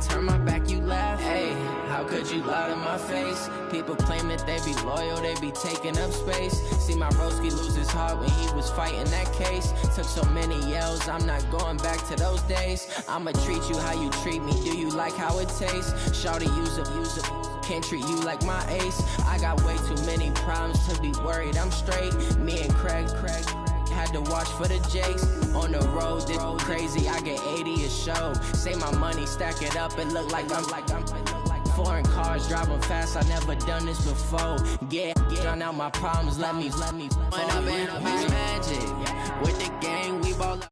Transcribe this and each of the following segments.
turn my back, you laugh. Hey, how could you lie to my face? People claim that they be loyal, they be taking up space. See my broski lose his heart when he was fighting that case. Took so many yells, I'm not going back to those days. I'ma treat you how you treat me, do you like how it tastes? Shawty, use up, can't treat you like my ace. I got way too many problems to be worried, I'm straight. Me and Craig had to watch for the Jakes. On the road, this crazy, I get 80 a show. Say my money, stack it up and look like I'm foreign cars, driving fast, I never done this before. Get on out my problems, let me When I've been magic, with the gang, we ball up.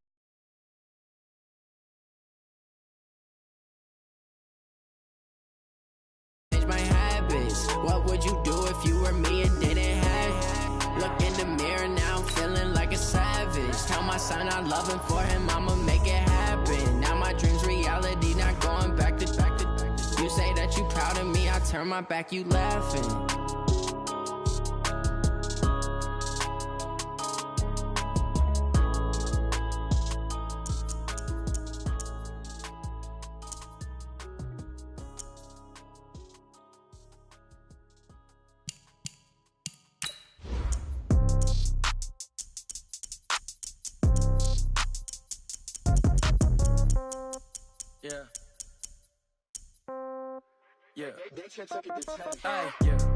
Change my habits, what would you do if you were me and didn't have it? Look in the mirror, now I'm feeling like a savage. Tell my son I love him, for him I'ma make it happen. Now my dream's reality, not going back to. You say that you proud of me, I turn my back, you laughing.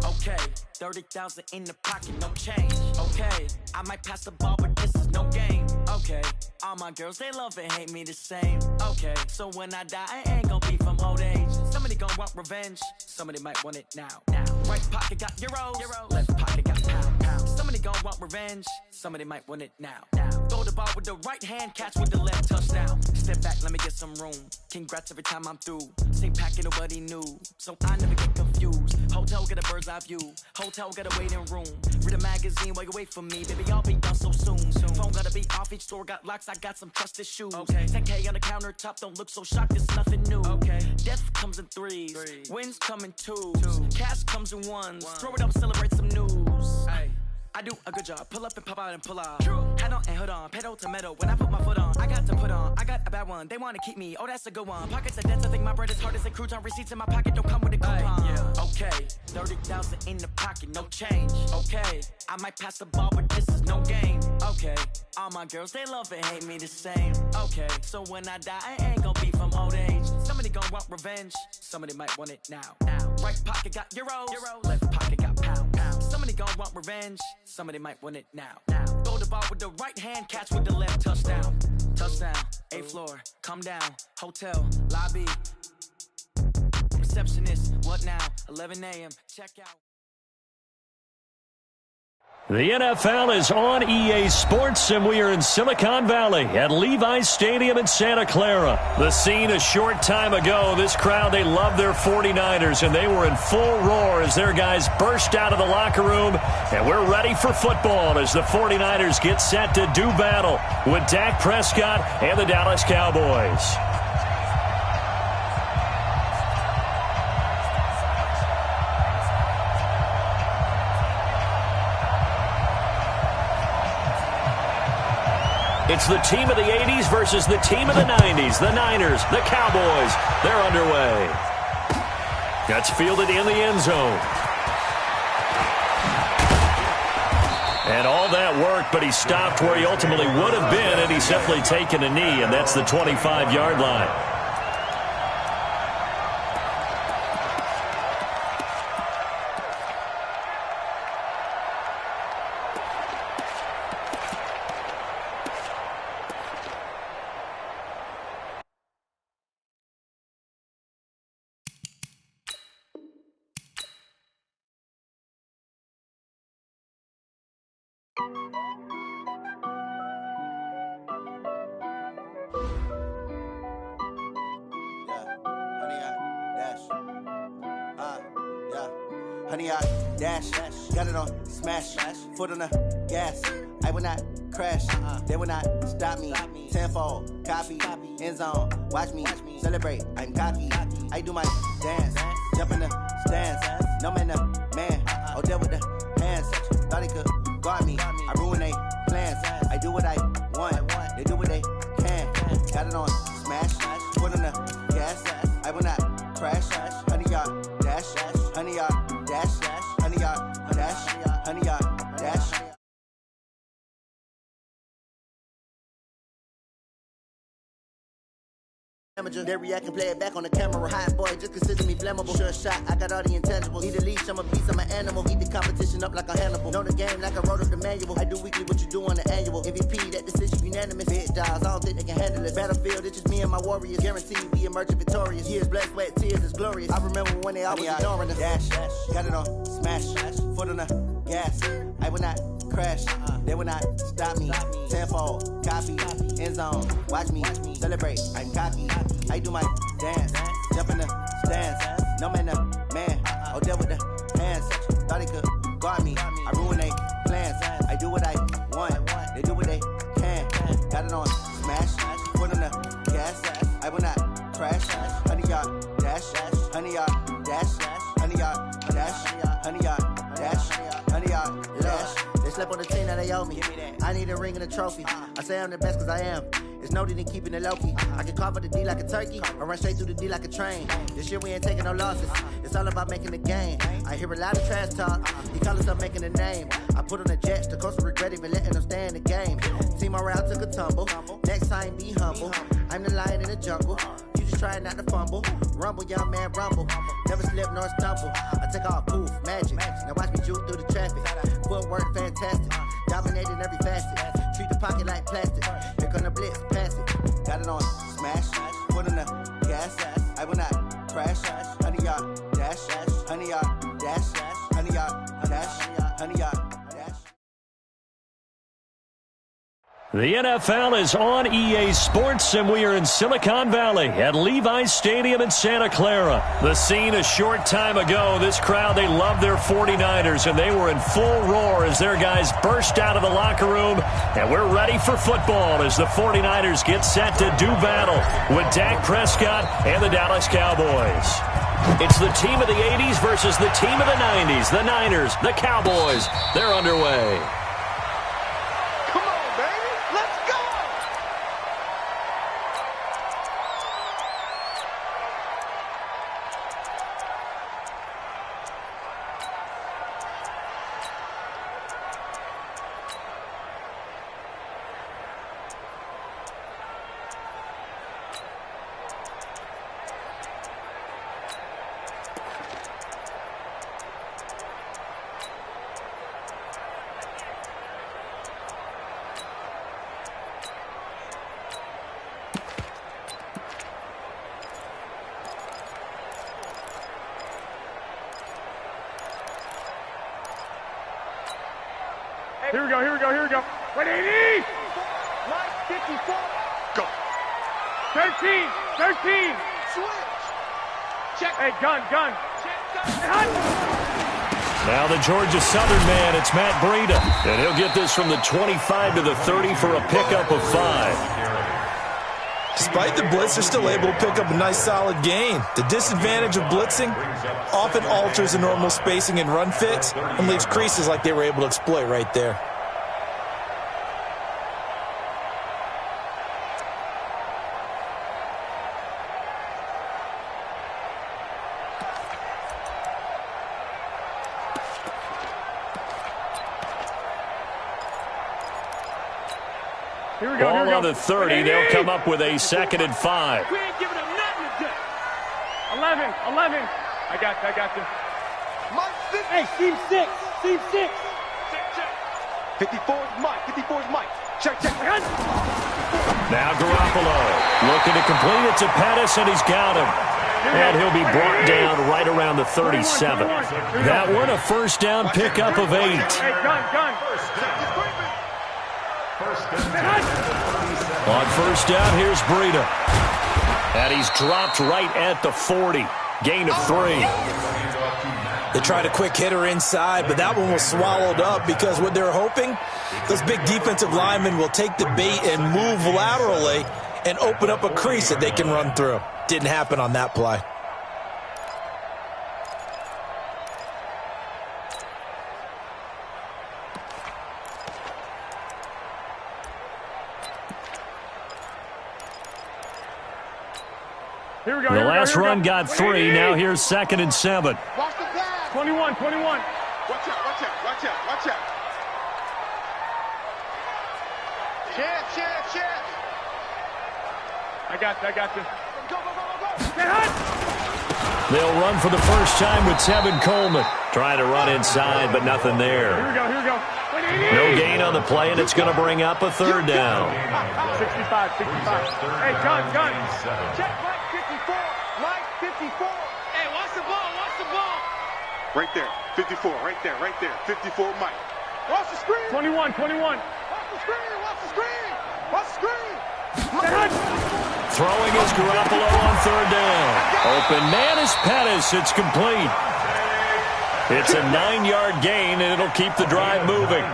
Okay, 30,000 in the pocket, no change. Okay, I might pass the ball, but this is no game. Okay, all my girls, they love and hate me the same. Okay, so when I die, I ain't gon' be from old age. Somebody gon' want revenge, somebody might want it now. Right pocket got euros, left pocket got pounds. Somebody gon' want revenge, somebody might want it now. Throw the ball with the right hand, catch with the left, touchdown. Step back, let me get some room. Congrats every time I'm through. Same packet, nobody knew, so I never get confused. Hotel get a bird's eye view, hotel got a waiting room. Read a magazine while you wait for me, baby, I'll be done so soon. Phone gotta be off, each store got locks, I got some trusted shoes. 10K on the countertop, don't look so shocked, it's nothing new. Death comes in threes, wins come in twos, cash comes in ones. Throw it up, celebrate some news. I do a good job, pull up and pop out and pull out. Head on and hood on, pedal to metal. When I put my foot on, I got to put on. I got a bad one, they wanna keep me, oh that's a good one. Pockets are dense, I think my bread is hard as a crouton. Receipts in my pocket don't come with a coupon. Okay, 30,000 in the pocket, no change. Okay, I might pass the ball, but this is no game. Okay, all my girls, they love and hate me the same. Okay, so when I die, I ain't gon' be from old age. Somebody gon' want revenge, somebody might want it now. Right pocket got euros, left pocket got pounds. Somebody gon' want revenge, somebody might want it now. Throw the ball with the right hand, catch with the left, touchdown. Touchdown, 8th floor, come down, hotel, lobby. Receptionist, what now? 11 a.m., check out. The NFL is on EA Sports, and we are in Silicon Valley at Levi's Stadium in Santa Clara. The scene a short time ago, this crowd, they love their 49ers, and they were in full roar as their guys burst out of the locker room, and we're ready for football as the 49ers get set to do battle with Dak Prescott and the Dallas Cowboys. It's the team of the 80s versus the team of the 90s. The Niners, the Cowboys, they're underway. That's fielded in the end zone. And all that work, but he stopped where he ultimately would have been, and he's simply taken a knee, and that's the 25-yard line. Honey, I dash, got it on smash, foot on the gas. I will not crash, they will not stop me. Tenfold, copy, end zone, watch me celebrate. I'm cocky, I do my dance, jump in the stands. No man, the man, oh, there with the hands. Thought he could guard me, I ruin they plans. I do what I want, they do what they can. Got it on smash, foot on the gas. I will not Amateur. They react and play it back on the camera. Hot boy, just consider me flammable. Sure shot, I got all the intangibles. Need a leash, I'm a beast, I'm an animal. Eat the competition up like a Hannibal. Know the game like I wrote up the manual. I do weekly what you do on the annual. MVP, that decision unanimous. Big dogs, I don't think they can handle it. Battlefield, it's just me and my warriors. Guaranteed we emerging victorious. Years, blood, sweat, tears, it's glorious. I remember when they always ignoring us. Dash, got it on, smash, foot on the gas. I will not crash, they will not stop me. Tenfold, copy, end zone. Watch me celebrate. I'm cocky. I do my dance, jump in the stands. No man, man. Oh, deal with the hands. Thought he could guard me. I ruin they plans. I do what I want. They do what they can. Got it on smash. Put on the gas. I will not crash. 100-yard dash. 100-yard dash. 100-yard dash. 100-yard dash. 100-yard dash. They slept on the team that they owe me. I need a ring and a trophy. I say I'm the best cause I am. It's noted in keeping it low-key. I can carve up the D like a turkey, or run straight through the D like a train. This year we ain't taking no losses. It's all about making the game. I hear a lot of trash talk. He call us up making a name. I put on the Jets. The coach will regret even letting them stay in the game. Team morale took a tumble. Next time be humble. I'm the lion in the jungle. You just trying not to fumble. Rumble, young man, rumble. Never slip nor stumble. I take off, poof, magic. Now watch me juke through the traffic. Footwork fantastic. Dominating every facet. Treat the pocket like plastic. Here come the blitz, pass it. Got it on smash. Put on the gas. I will not crash. 100-yard dash. 100-yard dash. 100-yard dash. 100-yard dash. The NFL is on EA Sports, and we are in Silicon Valley at Levi's Stadium in Santa Clara. The scene a short time ago. This crowd, they love their 49ers, and they were in full roar as their guys burst out of the locker room. And we're ready for football as the 49ers get set to do battle with Dak Prescott and the Dallas Cowboys. It's the team of the 80s versus the team of the 90s. The Niners, the Cowboys, they're underway. Here we go. 180! 954. Go. 13. Switch. Check. Hey, gun. Check. Now the Georgia Southern man, it's Matt Breida. And he'll get this from the 25 to the 30 for a pickup of 5. Despite the blitz, they're still able to pick up a nice solid gain. The disadvantage of blitzing often alters the normal spacing and run fits and leaves creases like they were able to exploit right there. Ball on the 30, they'll come up with a 2nd and 5. We ain't giving them nothing today. 11. I got you. Hey, team 6. 54 is Mike. Check. Now Garoppolo looking to complete it to Pettis, and he's got him. And he'll be brought down right around the 37. That one a first down pickup of 8. Hey, gun. On first down, here's Breida. And he's dropped right at the 40. Gain of 3. They tried a quick hitter inside, but that one was swallowed up because what they're hoping, those big defensive linemen will take the bait and move laterally and open up a crease that they can run through. Didn't happen on that play. Here we go. The last run got 3. Now here's 2nd and 7. Watch the pass. 21. Watch out. Chance. I got you. They'll run for the first time with Tevin Coleman. Trying to run inside, but nothing there. Here we go, here we go. No gain on the play, and it's going to bring up a third down. 65. Hey, gun. Check Mike 54. Mike 54. Hey, watch the ball. Right there, 54, right there, 54, Mike. Watch the screen. 21. Watch the screen. Throwing is Garoppolo on third down. Open man is Pettis. It's complete. It's a 9-yard gain, and it'll keep the drive moving.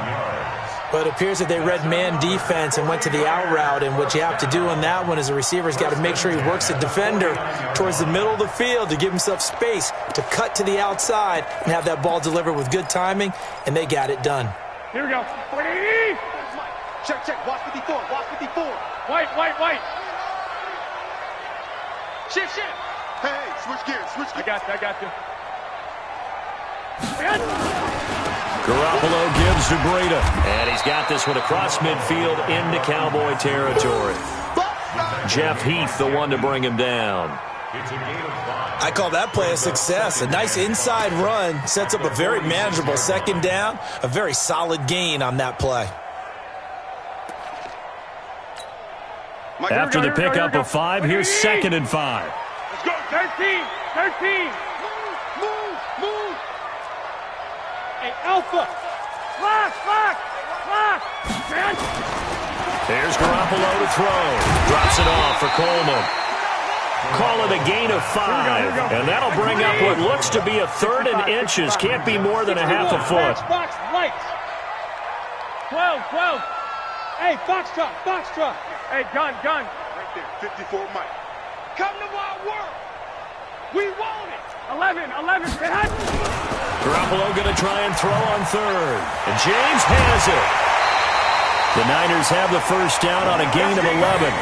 But it appears that they read man defense and went to the out route, and what you have to do on that one is the receiver's got to make sure he works the defender towards the middle of the field to give himself space to cut to the outside and have that ball delivered with good timing, and they got it done. Here we go. Check. Watch 54. White. Shift. Hey, switch gears. I got you. Garoppolo gives to Breida, and he's got this one across midfield into Cowboy territory. Jeff Heath, the one to bring him down. I call that play a success. A nice inside run sets up a very manageable second down, a very solid gain on that play. After the pickup of 5, here's 2nd and 5. Let's go, 13. Move. Hey, Alpha. Flash. There's Garoppolo to throw. Drops it off for Coleman. Call it a gain of 5, and that'll bring up what looks to be a 3rd and inches. Can't be more than a half a foot. Box, lights. 12. Hey, Foxtrot. Hey, gun. Right there, 54, Mike. Come to my world. We want it. 11. Garoppolo going to try and throw on 3rd. And James has it. The Niners have the first down on a gain of 11.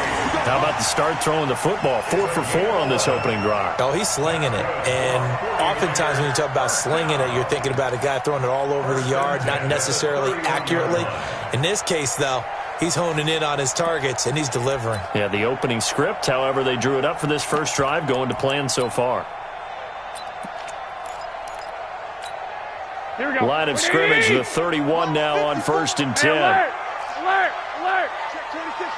How about the start throwing the football? 4 for 4 on this opening drive. Oh, he's slinging it. And oftentimes when you talk about slinging it, you're thinking about a guy throwing it all over the yard, not necessarily accurately. In this case, though, he's honing in on his targets, and he's delivering. Yeah, the opening script, however, they drew it up for this first drive, going to plan so far. Here we go. Line of scrimmage, the 31 now on 1st and 10. Alert.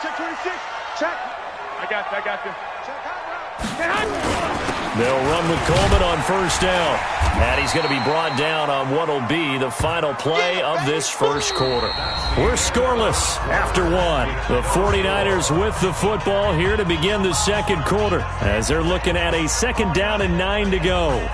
Check 26. Check. I got you. They'll run with Coleman on 1st down. And he's going to be brought down on what will be the final play of this first quarter. We're scoreless after 1. The 49ers with the football here to begin the second quarter as they're looking at a 2nd down and 9 to go.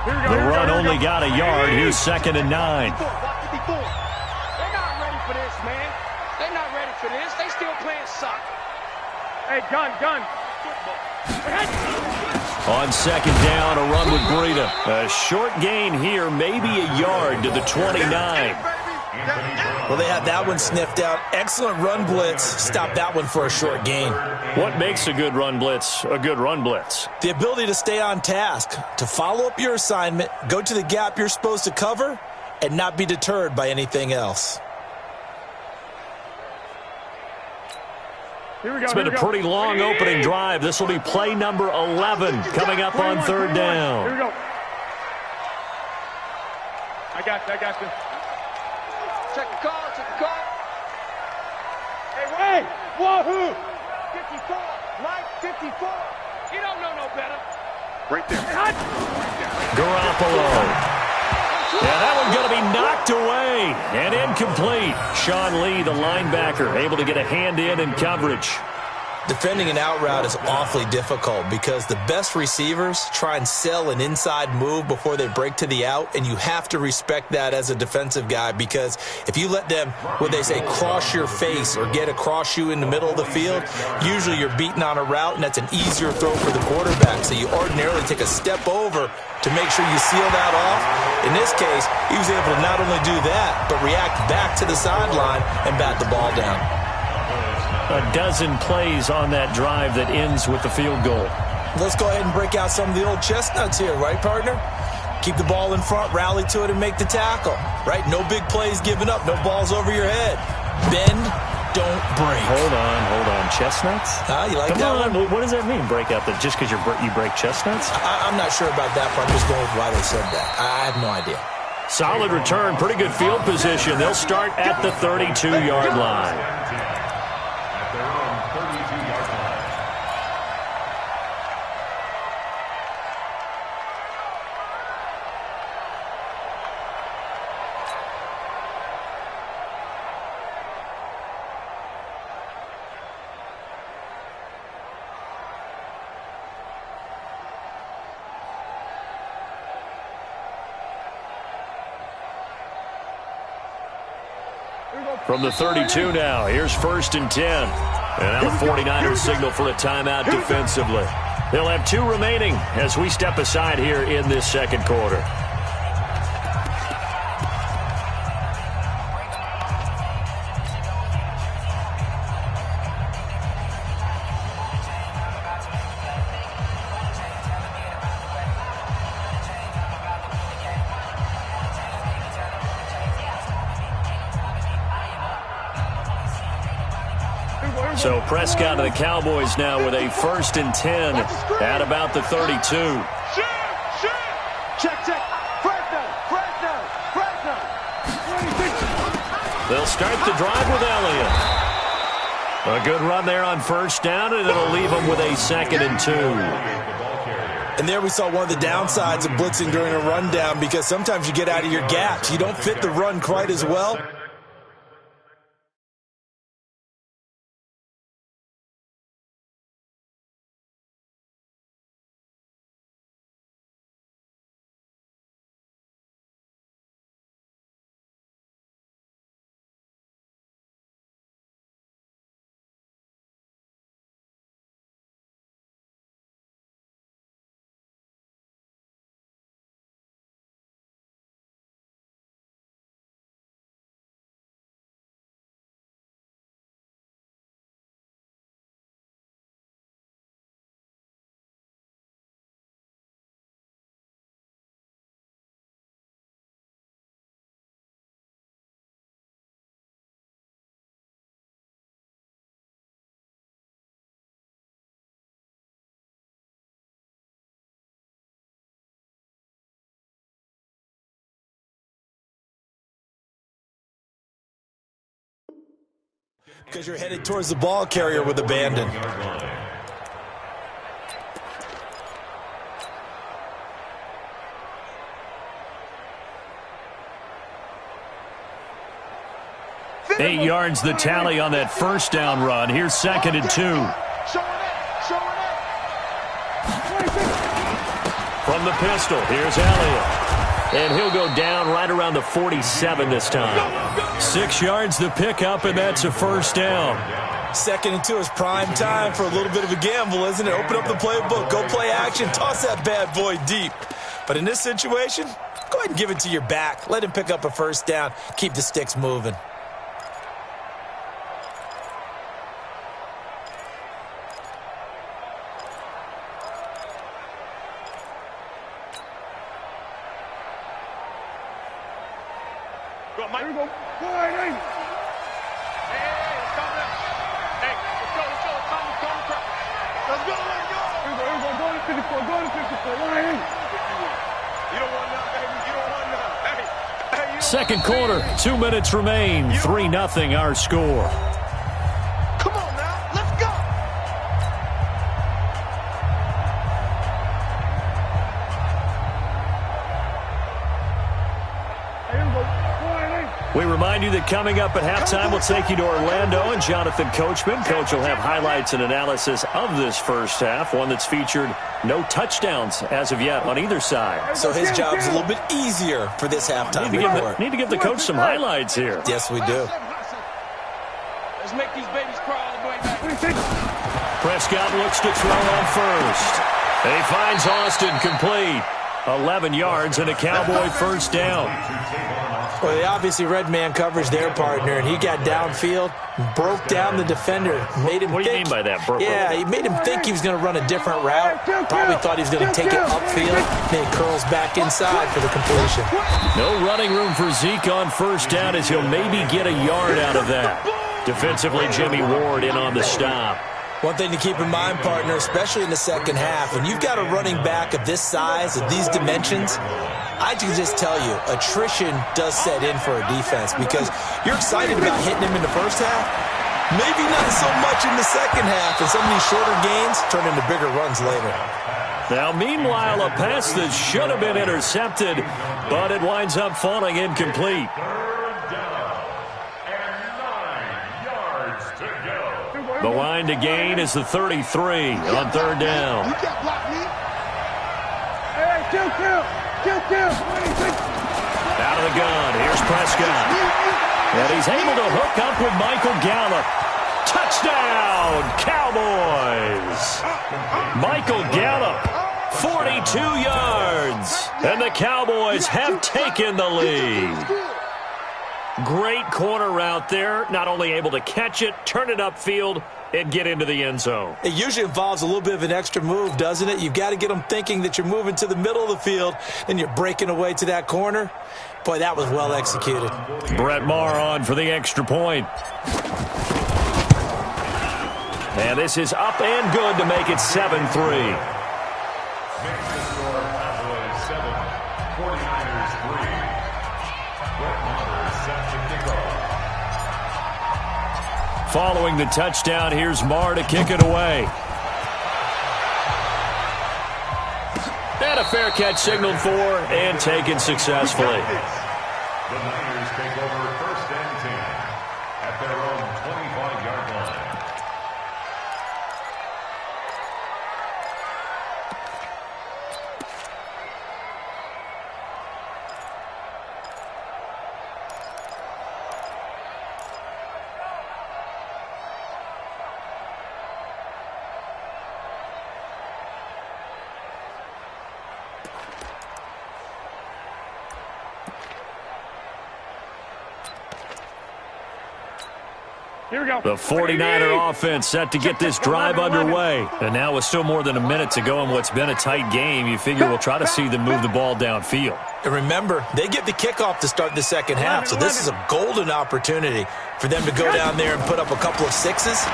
The run only got a yard. Here's 2nd and 9. They're not ready for this, man. They're not ready for this. They still playing soccer. Hey, gun. On 2nd down, a run with Breida. A short gain here, maybe a yard to the 29. Well, they had that one sniffed out. Excellent run blitz. Stop that one for a short gain. What makes a good run blitz a good run blitz? The ability to stay on task, to follow up your assignment, go to the gap you're supposed to cover, and not be deterred by anything else. It's been a pretty long opening drive. This will be play number 11 coming up on 3rd down. Here we go. I got you. Check the call. Hey, Ray! Wahoo! 54. Mike 54. You don't know no better. Right there. Garoppolo. Yeah, that one's going to be knocked away and incomplete. Sean Lee, the linebacker, able to get a hand in coverage. Defending an out route is awfully difficult because the best receivers try and sell an inside move before they break to the out, and you have to respect that as a defensive guy because if you let them, what they say, cross your face or get across you in the middle of the field, usually you're beaten on a route, and that's an easier throw for the quarterback. So you ordinarily take a step over to make sure you seal that off. In this case, he was able to not only do that, but react back to the sideline and bat the ball down. A dozen plays on that drive that ends with the field goal. Let's go ahead and break out some of the old chestnuts here, right, partner? Keep the ball in front, rally to it, and make the tackle. Right? No big plays given up. No balls over your head. Bend, don't break. Hold on. Chestnuts? You like Come that on. one? What does that mean, break out? Just because you break chestnuts? I'm not sure about that part. I'm just going with why they said that. I have no idea. Solid return. Pretty good field position. They'll start at the 32-yard line. From the 32 now, here's 1st and 10. And now the 49ers signal for a timeout defensively. They'll have 2 remaining as we step aside here in this second quarter. So Prescott and the Cowboys now with a 1st and 10 at about the 32. Check. They'll start the drive with Elliott. A good run there on 1st down, and it'll leave them with a 2nd and 2. And there we saw one of the downsides of blitzing during a rundown, because sometimes you get out of your gaps. You don't fit the run quite as well. Because you're headed towards the ball carrier with abandon. Eight yards the tally on that 1st down run. Here's 2nd and 2. From the pistol, here's Elliott. And he'll go down right around the 47 this time. 6 yards the pickup, and that's a 1st down. 2nd and 2 is prime time for a little bit of a gamble, isn't it? Open up the playbook, go play action, toss that bad boy deep. But in this situation, go ahead and give it to your back. Let him pick up a 1st down. Keep the sticks moving. Here we go. Hey, let's go. Let's go. Here we go. Go to 54. You don't want none, baby. You don't want none. Hey. Second quarter, 2 minutes remain. 3-0 our score. Come on now. Let's go. Here we go. We remind you that coming up at halftime, we'll take you to Orlando and Jonathan Coachman. Coach will have highlights and analysis of this first half, one that's featured no touchdowns as of yet on either side. So his job's a little bit easier for this halftime report. Need to give the coach some highlights here. Yes, we do. Let's make these babies cry all the way back. Prescott looks to throw on 1st. He finds Austin complete. 11 yards and a Cowboy 1st down. Well, they obviously read man coverage their partner, and he got downfield, broke down the defender, made him What do you mean by that? Yeah, he made him think he was going to run a different route. Probably thought he was going to take it upfield. Then he curls back inside for the completion. No running room for Zeke on first down as he'll maybe get a yard out of that. Defensively, Jimmy Ward in on the stop. One thing to keep in mind, partner, especially in the second half, when you've got a running back of this size, of these dimensions, I can just tell you, attrition does set in for a defense because you're excited about hitting him in the first half. Maybe not so much in the second half, and some of these shorter gains turn into bigger runs later. Now, meanwhile, a pass that should have been intercepted, but it winds up falling incomplete. The line to gain is the 33 on third down. Out of the gun, here's Prescott. And he's able to hook up with Michael Gallup. Touchdown, Cowboys! Michael Gallup, 42 yards. And the Cowboys have taken the lead. Great corner route there. Not only able to catch it, turn it upfield, and get into the end zone. It usually involves a little bit of an extra move, doesn't it? You've got to get them thinking that you're moving to the middle of the field, and you're breaking away to that corner. Boy, that was well executed. Brett Maher on for the extra point. And this is up and good to make it 7-3. Following the touchdown, here's Maher to kick it away. And a fair catch signaled for and taken successfully. The Niners take over first and 10 at their own 25-yard line. Here we go. The 49er offense set to get this drive underway. And now with still more than a minute to go in what's been a tight game, you figure we'll try to see them move the ball downfield. And remember, they get the kickoff to start the second half, so this is a golden opportunity for them to go down there and put up a couple of sixes.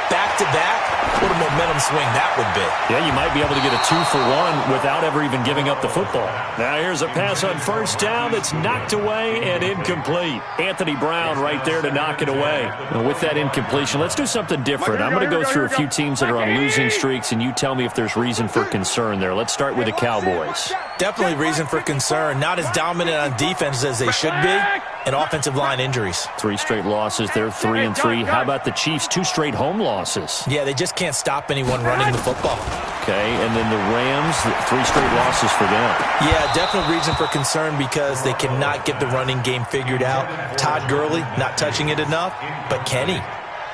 Back-to-back, what a momentum swing that would be. Yeah, you might be able to get a 2-for-1 without ever even giving up the football. Now here's a pass on first down that's knocked away and incomplete. Anthony Brown right there to knock it away. And with that incompletion, let's do something different. I'm going to go through a few teams that are on losing streaks, and you tell me if there's reason for concern there. Let's start with the Cowboys. Definitely reason for concern. Not as dominant on defense as they should be, and offensive line injuries. 3 straight losses. They're 3-3. How about the Chiefs? 2 straight home losses. Yeah, they just can't stop anyone running the football. Okay, and then the Rams, 3 straight losses for them. Yeah, definite reason for concern because they cannot get the running game figured out. Todd Gurley not touching it enough, but Kenny.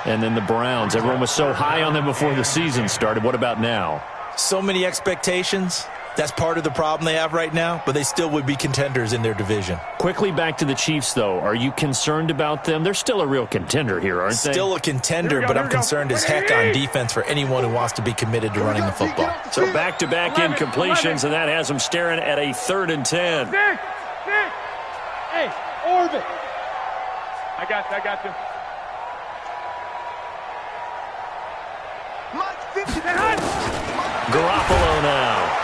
And then the Browns. Everyone was so high on them before the season started. What about now? So many expectations. That's part of the problem they have right now, but they still would be contenders in their division. Quickly back to the Chiefs, though. Are you concerned about them? They're still a real contender here, aren't they? Still a contender, but I'm concerned as heck on defense for anyone who wants to be committed to running the football. So back-to-back incompletions, and that has them staring at a 3rd and 10. Nick! Hey, orbit! I got you. Garoppolo now.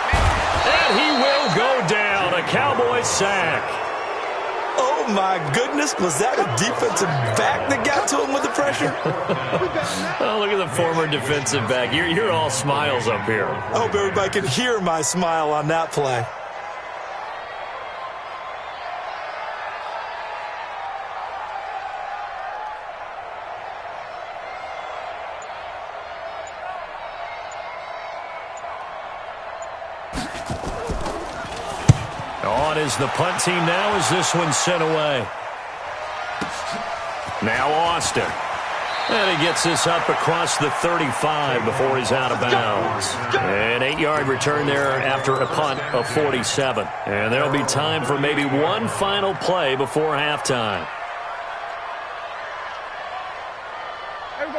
And he will go down. A Cowboys sack. Oh, my goodness. Was that a defensive back that got to him with the pressure? Oh, look at the former defensive back. You're all smiles up here. I hope everybody can hear my smile on that play. On is the punt team now as this one's sent away. Now Austin. And he gets this up across the 35 before he's out of bounds. An 8-yard return there after a punt of 47. And there'll be time for maybe one final play before halftime.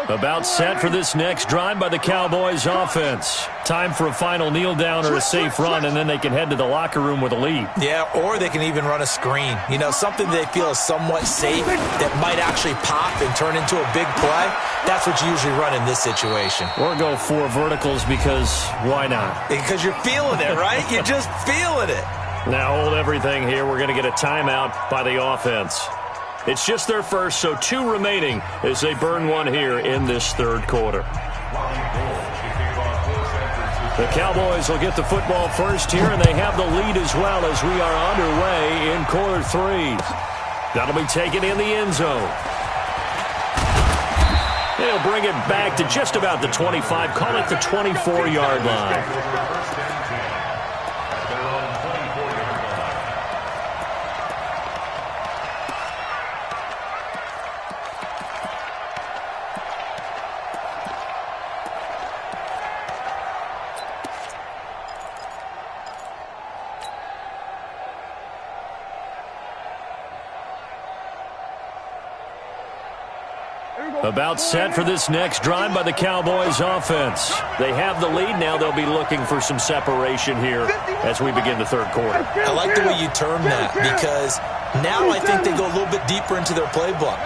About set for this next drive by the Cowboys offense. Time for a final kneel down or a safe run, and then they can head to the locker room with a lead. Yeah, or they can even run a screen. You know, something they feel is somewhat safe that might actually pop and turn into a big play. That's what you usually run in this situation. Or go 4 verticals because why not? Because you're feeling it, right? You're just feeling it. Now hold everything here. We're going to get a timeout by the offense. It's just their first, so 2 remaining as they burn one here in this third quarter. The Cowboys will get the football first here, and they have the lead as well as we are underway in quarter 3. That'll be taken in the end zone. They'll bring it back to just about the 25, call it the 24-yard line. About set for this next drive by the Cowboys offense. They have the lead. Now they'll be looking for some separation here as we begin the third quarter. I like the way you term that because now I think they go a little bit deeper into their playbook.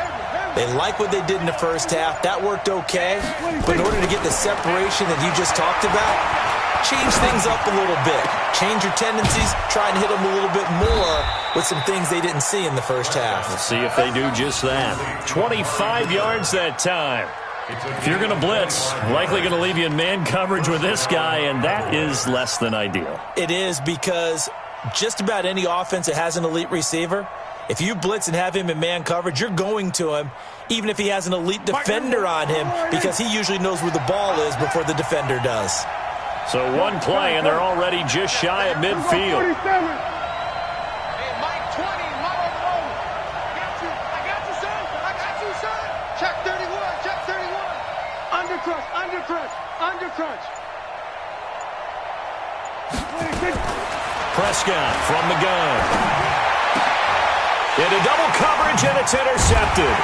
They like what they did in the first half. That worked okay. But in order to get the separation that you just talked about, change things up a little bit. Change your tendencies. Try and hit them a little bit more with some things they didn't see in the first half. We'll see if they do just that. 25 yards that time. If you're going to blitz, likely going to leave you in man coverage with this guy, and that is less than ideal. It is because just about any offense that has an elite receiver, if you blitz and have him in man coverage, you're going to him, even if he has an elite defender on him, because he usually knows where the ball is before the defender does. So one play, and they're already just shy of midfield. Prescott from the gun. Into double coverage, and it's intercepted.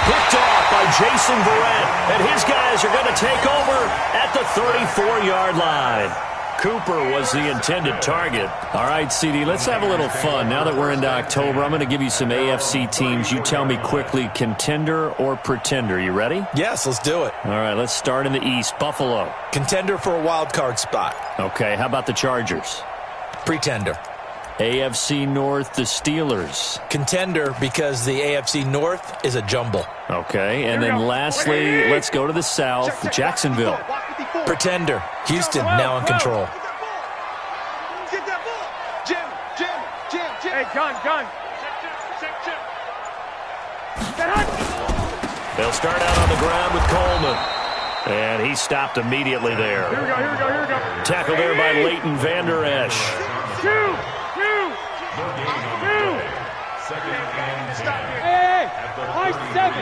Picked off by Jason Verrett, and his guys are going to take over at the 34-yard line. Cooper was the intended target. All right, CD, let's have a little fun. Now that we're into October, I'm going to give you some AFC teams. You tell me quickly, contender or pretender. You ready? Yes, let's do it. All right, let's start in the East. Buffalo. Contender for a wild card spot. Okay, how about the Chargers? Pretender. AFC North, the Steelers. Contender because the AFC North is a jumble. Okay, and then lastly, let's go to the South, Jacksonville. Pretender. Houston now in control. Hey, gun. They'll start out on the ground with Coleman. And he stopped immediately there. Here we go. Tackled there by Leighton Vander Esch. Two. Hey, high 7.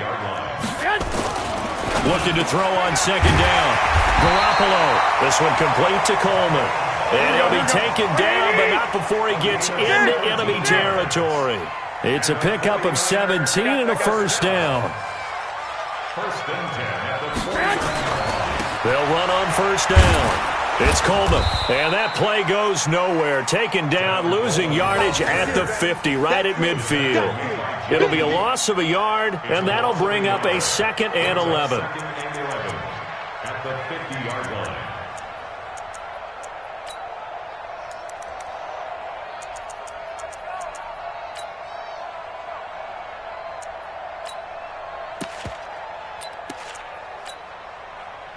Looking to throw on second down. Garoppolo. This one complete to Coleman. And he'll be taken down, but not before he gets into enemy territory. It's a pickup of 17 and a first down. First and 10 at the 40. They'll run on first down. It's Coleman, and that play goes nowhere. Taken down, losing yardage at the 50, right at midfield. It'll be a loss of a yard, and that'll bring up a 2nd and 11. At the 50-yard line.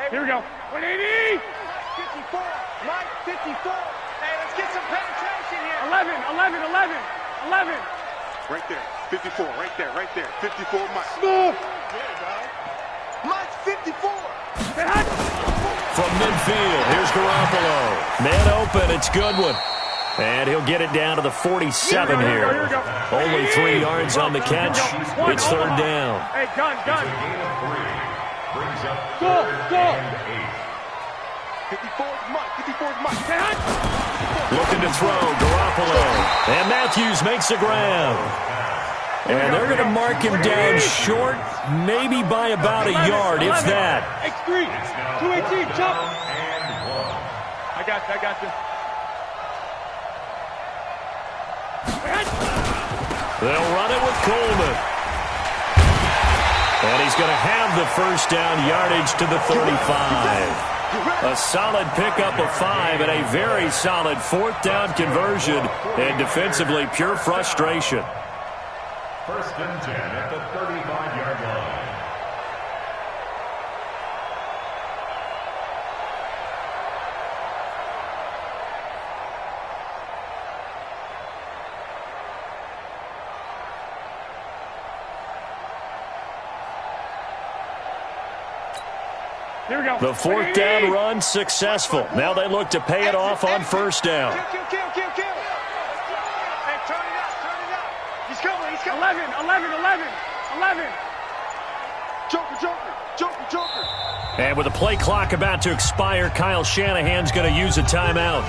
Here we go. 180. 54. Mike, 54. Hey, let's get some penetration here. 11. Right there. 54. Right there. 54, Mike. Smooth. Mike, 54. From midfield, here's Garoppolo. Man open, it's Goodwin. And he'll get it down to the 47 here. Only 3 yards on the catch. It's third down. Hey, gun. Gain of 3. brings up third and 8. 54 is Mike. 54 is Mike. Looking to throw, Garoppolo. And Matthews makes the grab. And they're going to mark him down short, maybe by about a yard, if that. X3, 218, jump. I got you. They'll run it with Coleman. And he's going to have the first down, yardage to the 35. A solid pickup of 5 and a very solid fourth down conversion. And defensively, pure frustration. First and 10 at the 35-yard line. Here we go. The fourth down run successful. Now they look to pay it off on first down. Kill. Hey, turn it up. He's coming. 11. Joker. And with the play clock about to expire, Kyle Shanahan's going to use a timeout.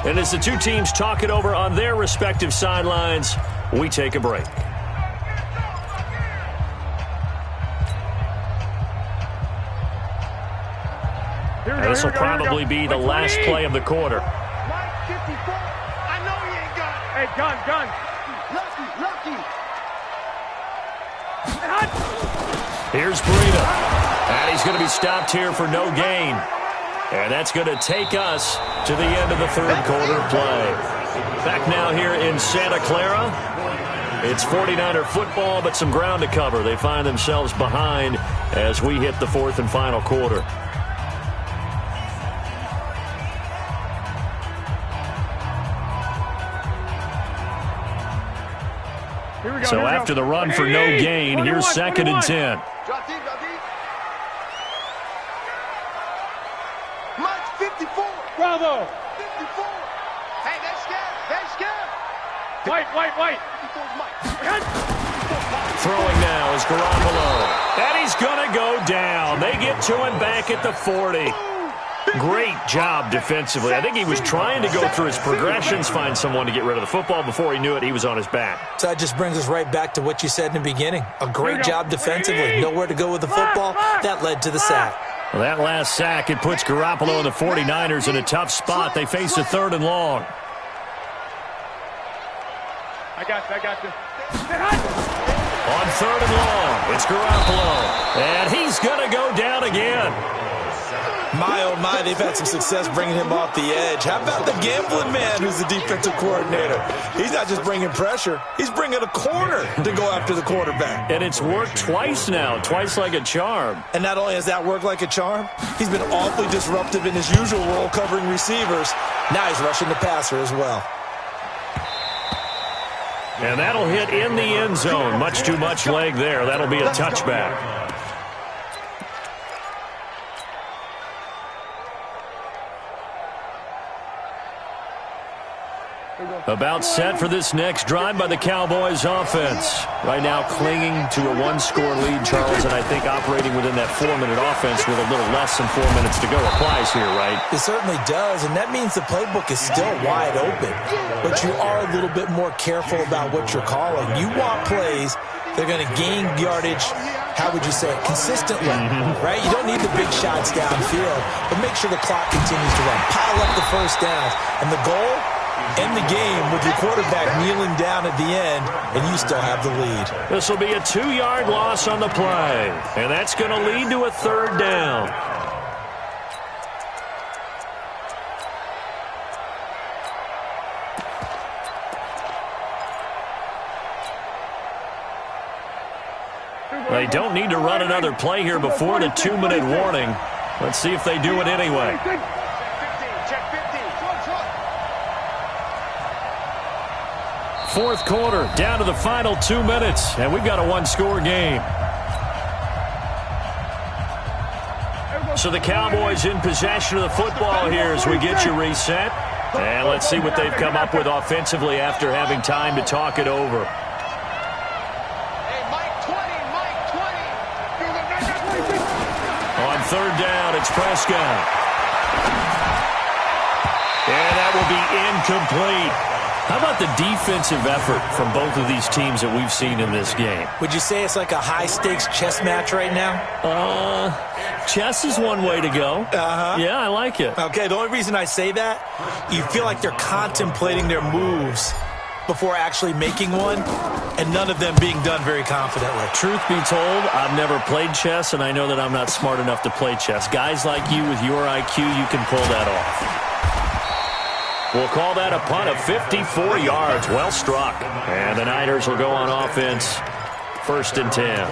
And as the two teams talk it over on their respective sidelines, we take a break. This will probably be the last play of the quarter. Mike 54. I know he ain't got it. Hey, gun. Lucky. Here's Breida. And he's going to be stopped here for no gain. And that's going to take us to the end of the third quarter play. Back now here in Santa Clara. It's 49er football, but some ground to cover. They find themselves behind as we hit the fourth and final quarter. So after the run for no gain, here's second and 10. Drop deep. Mike 54. Bravo. 54. Hey, they're scared. White. 54 is Mike. Throwing now is Garoppolo. And he's going to go down. They get to him back at the 40. Great job defensively. I think he was trying to go through his progressions, find someone to get rid of the football. Before he knew it, he was on his back. So that just brings us right back to what you said in the beginning. A great job defensively. Nowhere to go with the football. That led to the sack. Well, that last sack, it puts Garoppolo and the 49ers in a tough spot. They face a third and long. I got you. On third and long, it's Garoppolo. And he's going to go down again. My, oh my, they've had some success bringing him off the edge. How about the gambling man who's the defensive coordinator? He's not just bringing pressure. He's bringing a corner to go after the quarterback. And it's worked twice now, twice like a charm. And not only has that worked like a charm, he's been awfully disruptive in his usual role covering receivers. Now he's rushing the passer as well. And that'll hit in the end zone. Much too much leg there. That'll be a touchback. About set for this next drive by the Cowboys offense. Right now clinging to a one-score lead, Charles, and I think operating within that 4-minute offense with a little less than 4 minutes to go applies here, right? It certainly does, and that means the playbook is still wide open. But you are a little bit more careful about what you're calling. You want plays that are going to gain yardage, how would you say it, consistently, right? You don't need the big shots downfield, but make sure the clock continues to run. Pile up the first downs, and the goal? End the game with your quarterback kneeling down at the end, and you still have the lead. This will be a 2-yard loss on the play, and that's going to lead to a third down. They don't need to run another play here before the 2-minute warning. Let's see if they do it anyway. Fourth quarter, down to the final 2 minutes, and we've got a one-score game. So the Cowboys in possession of the football here as we get you reset. And let's see what they've come up with offensively after having time to talk it over. Hey, Mike 20. third down. It's Prescott. And that will be incomplete. How about the defensive effort from both of these teams that we've seen in this game? Would you say it's like a high-stakes chess match right now? Chess is one way to go. Yeah, I like it. Okay, the only reason I say that, you feel like they're contemplating their moves before actually making one, and none of them being done very confidently. Truth be told, I've never played chess, and I know that I'm not smart enough to play chess. Guys like you with your IQ, you can pull that off. We'll call that a punt of 54 yards. Well struck. And the Niners will go on offense. 1st and 10.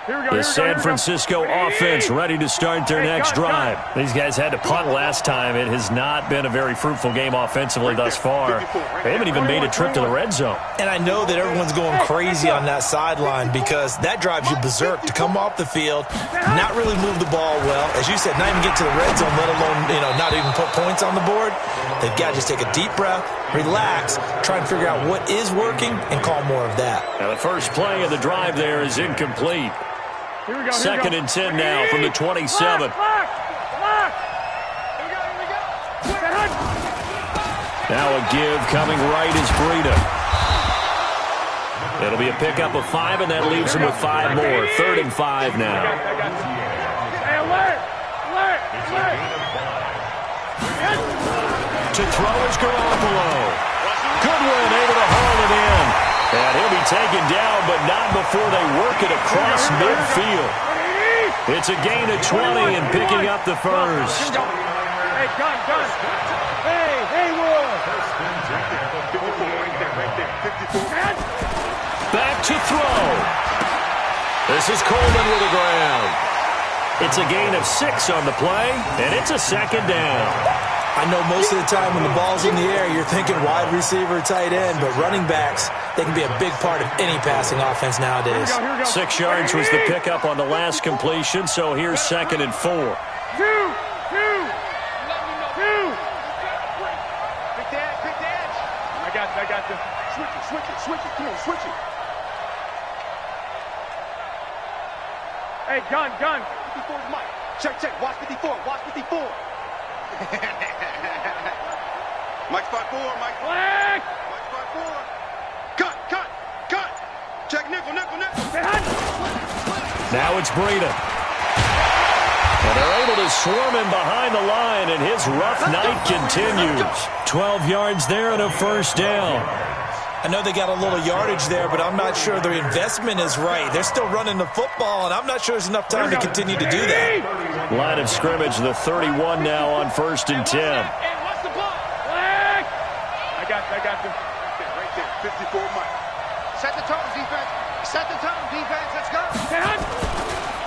The San Francisco offense ready to start their next drive. These guys had to punt last time. It has not been a very fruitful game offensively thus far. They haven't even made a trip to the red zone. And I know that everyone's going crazy on that sideline because that drives you berserk to come off the field, not really move the ball well. As you said, not even get to the red zone, let alone, not even put points on the board. They've got to just take a deep breath, relax, try and figure out what is working, and call more of that. Now the first play of the drive there is incomplete. Here we go, 2nd and 10 now from the 27. Now a give coming right is Breida. It'll be a pickup of 5, and that leaves him with 5 more. 3rd and 5 now. Hey, alert! To throw is Garoppolo. Goodwin able to haul it in. And he'll be taken down, but not before they work it across midfield. It's a gain of 20 and picking up the first. Hey, gun. Hey, Haywood. Back to throw. This is Coleman with the ground. It's a gain of 6 on the play, and it's a 2nd down. I know most of the time when the ball's in the air, you're thinking wide receiver, tight end, but running backs, they can be a big part of any passing offense nowadays. Here we go. 6 yards was the pickup on the last completion, so here's 2nd and 4. Two. Pick the edge. I got you. Switch it. Come on, switch it. Hey, gun. 54's Mike. Check. Watch 54. Mike 5-4, Mike. Flag. Mike 5-4. Cut. Check nickel. Now it's Breida. And they're able to swarm him behind the line, and his rough night continues. 12 yards there and a 1st down. I know they got a little yardage there, but I'm not sure their investment is right. They're still running the football, and I'm not sure there's enough time to continue to do that. Line of scrimmage, the 31 now on 1st and 10. Hey, watch the ball. Flag. I got you. Right there, 54 Mike. Set the tone, defense. Let's go.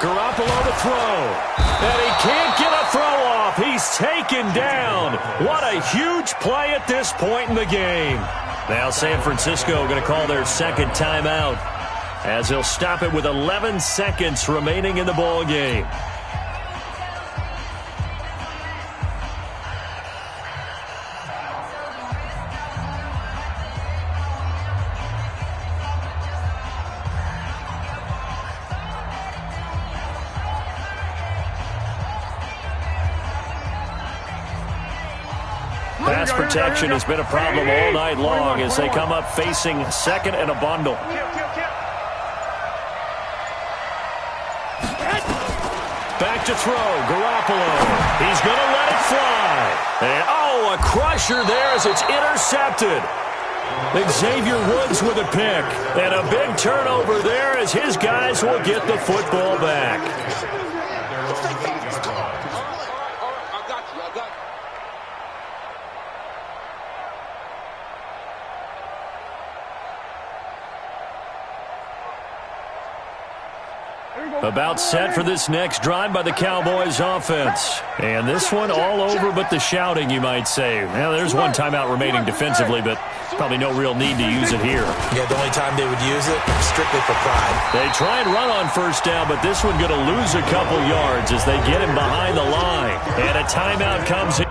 Garoppolo to throw. And he can't get a throw off. He's taken down. What a huge play at this point in the game. Now San Francisco going to call their 2nd timeout as they'll stop it with 11 seconds remaining in the ball game. Pass protection has been a problem all night long as they come up facing 2nd and a bundle. Back to throw, Garoppolo. He's going to let it fly. And, a crusher there as it's intercepted. Xavier Woods with a pick. And a big turnover there as his guys will get the football back. About set for this next drive by the Cowboys offense. And this one all over but the shouting, you might say. Now, there's one timeout remaining defensively, but probably no real need to use it here. Yeah, the only time they would use it, strictly for pride. They try and run on 1st down, but this one going to lose a couple yards as they get him behind the line. And a timeout comes in.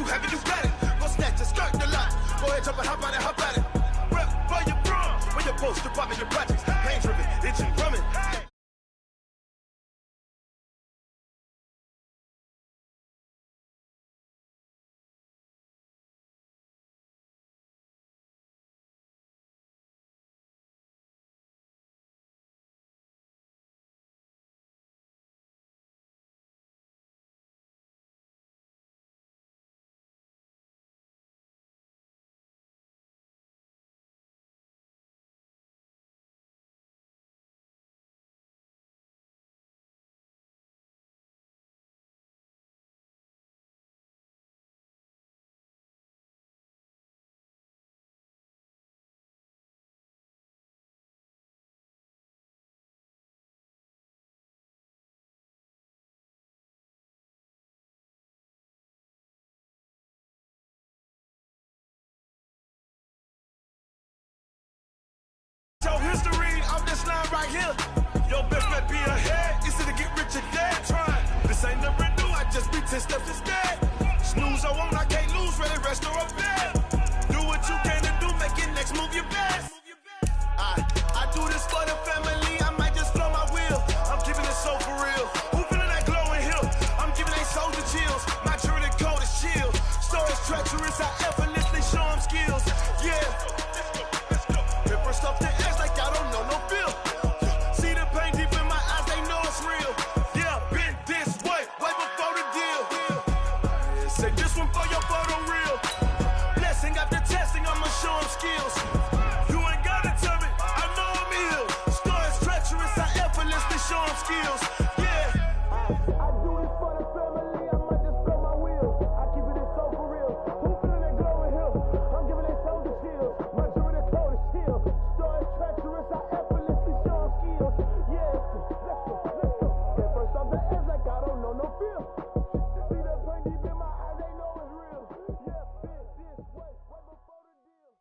you have it, you got it. Go snatch it, skirt the lot. Go ahead, jump and hop on it, hop at it. Rep for your bra, for your post, your pop, your projects. Pain driven, itching, drumming. Your history off this line right here. Your best bet be ahead. It's to get rich or dead trying. This ain't never new, I just be 10 steps instead. Snooze or won't, I can't lose, ready, rest or a bed. Do what you can and do, make your next move your best. I do this for the family, I might just blow my wheel. I'm giving it so for real. Who feeling that glowing hill? I'm giving they soldier chills. My journey code is chill. Stories treacherous, I effortlessly show them skills. Yeah. Stuff the edge like I don't know no feel. See the pain deep in my eyes, they know it's real. Yeah, been this way before the deal. Say this one for your photo reel. Blessing after testing, I'ma show them skills. You ain't gotta tell me, I know I'm ill. Stories treacherous, I effortlessly show them skills. Yeah. I do this for the family, I might just blow my wheel. I keep it so for real. Who feeling that glowing hill? I'm giving it soldier chills. My journey code is chill. Treacherous, I effortlessly show skills. Yeah, let's go. Get first off the edge like I don't know no feel. See the pain deep in my eyes, they know it's real. Yeah, been this way before the deal.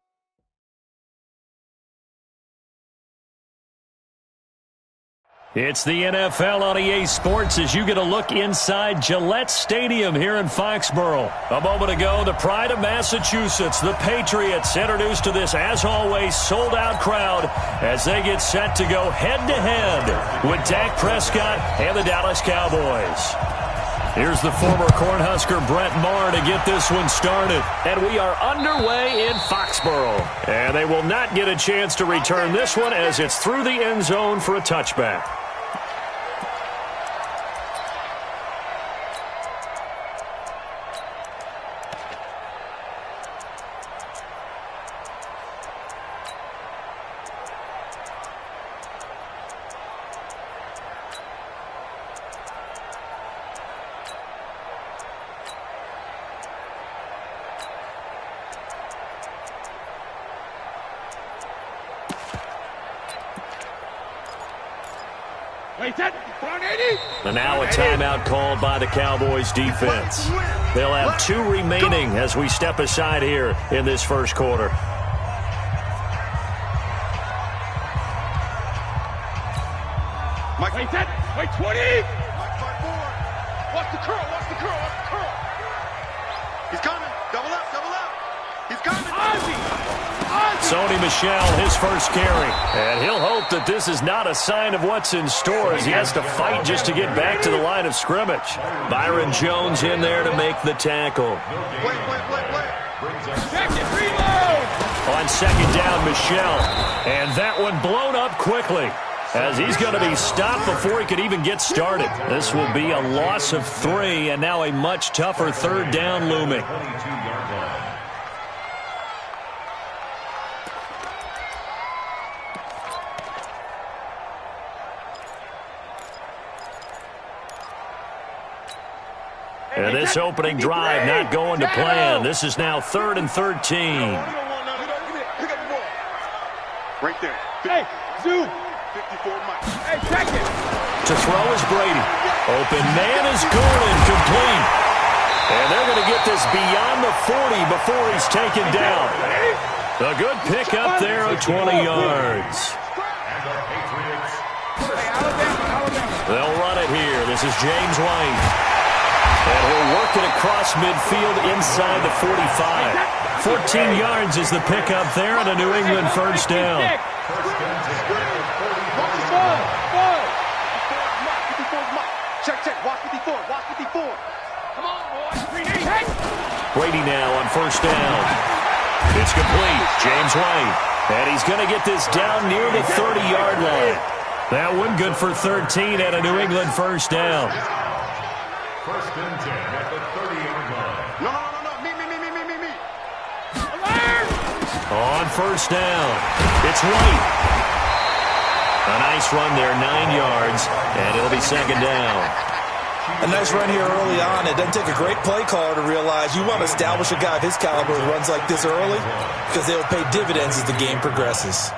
It's the NFL on EA Sports as you get a look inside Gillette Stadium here in Foxborough. A moment ago, the pride of Massachusetts, the Patriots, introduced to this, as always, sold-out crowd as they get set to go head-to-head with Dak Prescott and the Dallas Cowboys. Here's the former Cornhusker Brett Maher to get this one started. And we are underway in Foxborough. And they will not get a chance to return this one as it's through the end zone for a touchback. And now a timeout called by the Cowboys defense. They'll have 2 remaining as we step aside here in this first quarter. Mike, wait, 20! Watch the curl, watch the curl, watch the curl! He's coming, double up! He's coming! Ozzy! Sony Michel, his first carry. And he'll hope that this is not a sign of what's in store as he has to fight just to get back to the line of scrimmage. Byron Jones in there to make the tackle. Wait. Second, reload! On second down, Michel. And that one blown up quickly as he's going to be stopped before he could even get started. This will be a loss of 3 and now a much tougher third down looming. And this opening drive not going to plan. This is now 3rd and 13. Right there. Hey, zoom. 54 Mike. Hey, check it. To throw is Brady. Open man is Gordon, complete. And they're going to get this beyond the 40 before he's taken down. A good pick up there of 20 yards. They'll run it here. This is James White. And he'll work it across midfield inside the 45. 14 yards is the pickup there on a New England first down. Check. Watch 54. Come on, boys. Brady now on first down. It's complete. James White. And he's going to get this down near the 30-yard line. That one good for 13 at a New England first down. First and 10 at the 30-yard line. No. Me. On first down, it's White. A nice run there, 9 yards, and it'll be second down. A nice run here early on. It doesn't take a great play caller to realize you want to establish a guy of his caliber who runs like this early because they'll pay dividends as the game progresses.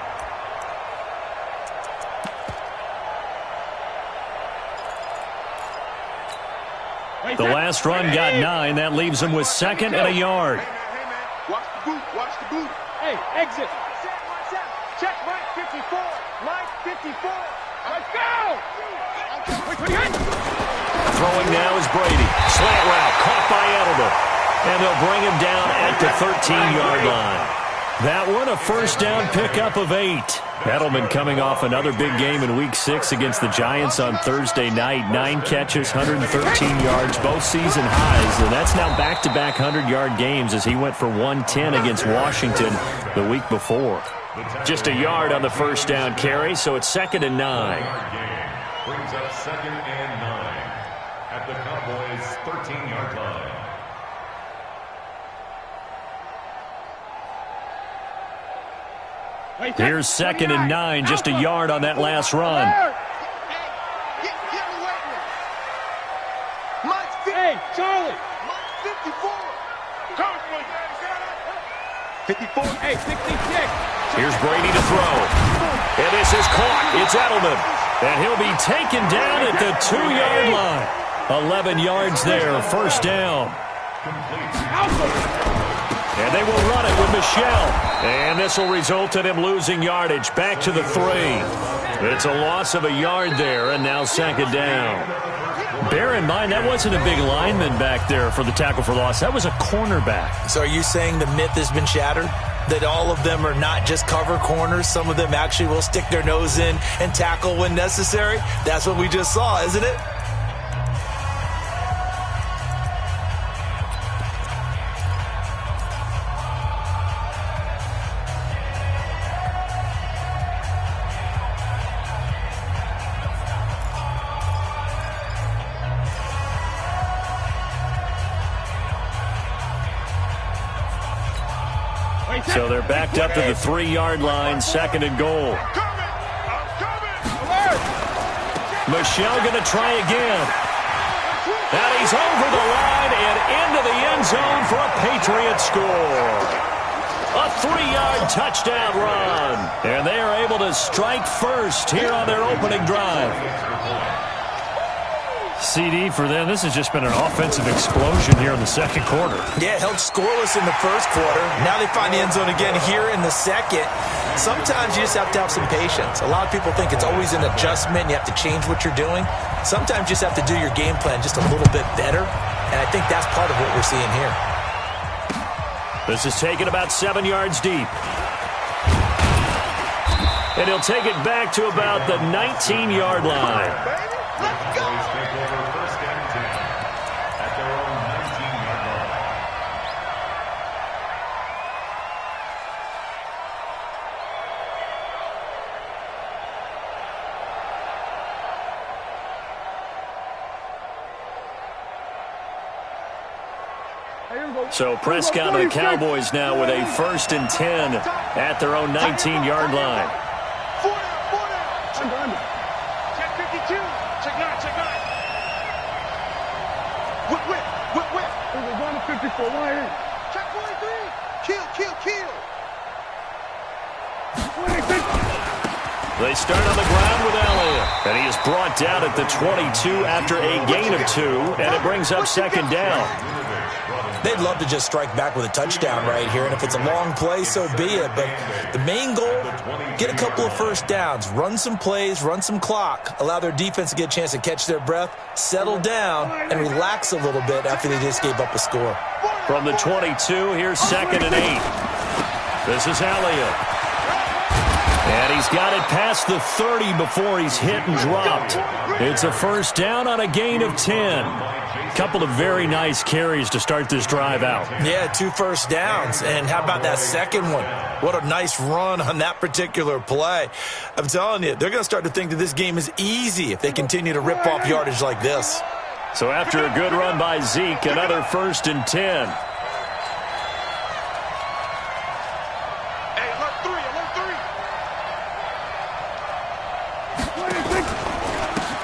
The last run got 9. That leaves him with second and a yard. Hey, man. Watch the boot. Hey, exit. Check Mike 54. Mike 54. Let's go. Throwing now is Brady. Slant route caught by Edelman. And they'll bring him down at the 13-yard line. That one a first down pickup of 8. Edelman coming off another big game in Week 6 against the Giants on Thursday night. 9 catches, 113 yards, both season highs. And that's now back-to-back 100-yard games as he went for 110 against Washington the week before. Just a yard on the first down carry, so it's second and 9. Brings up second and 9 at the Cowboys' 13-yard line. Here's second and 9, just a yard on that last run. Hey, Charlie. 54. Hey, 66. Here's Brady to throw. And this is caught. It's Edelman. And he'll be taken down at the 2-yard line. 11 yards there, first down. And they will run it with Michel. And this will result in him losing yardage back to the 3. It's a loss of a yard there, and now second down. Bear in mind, that wasn't a big lineman back there for the tackle for loss. That was a cornerback. So are you saying the myth has been shattered? That all of them are not just cover corners? Some of them actually will stick their nose in and tackle when necessary? That's what we just saw, isn't it? So they're backed up to the 3-yard line, second and goal. Michel going to try again. And he's over the line and into the end zone for a Patriot score. A 3-yard touchdown run. And they are able to strike first here on their opening drive. CD for them. This has just been an offensive explosion here in the second quarter. Yeah, held scoreless in the first quarter. Now they find the end zone again here in the second. Sometimes you just have to have some patience. A lot of people think it's always an adjustment. You have to change what you're doing. Sometimes you just have to do your game plan just a little bit better. And I think that's part of what we're seeing here. This is taken about 7 yards deep. And he'll take it back to about the 19-yard line. Let's go! First and 10 at their own 19-yard line. So Prescott and the Cowboys now with a first and 10 at their own 19-yard line. Check 52. Check 9. Whip. We're going to 54. Why? Check 43. Kill. 26. They start on the ground with Elliott. And he is brought down at the 22 after a gain of 2. And it brings up second down. they'd love to just strike back with a touchdown right here, and if it's a long play, so be it. But the main goal, get a couple of first downs, run some plays, run some clock, allow their defense to get a chance to catch their breath, settle down, and relax a little bit after they just gave up a score. From the 22, here's 2nd and 8. This is Elliott. And he's got it past the 30 before he's hit and dropped. It's a first down on a gain of 10. Couple of very nice carries to start this drive out. Yeah, 2 first downs. And how about that second one? What a nice run on that particular play. I'm telling you, they're going to start to think that this game is easy if they continue to rip off yardage like this. So after a good run by Zeke, another 1st and 10.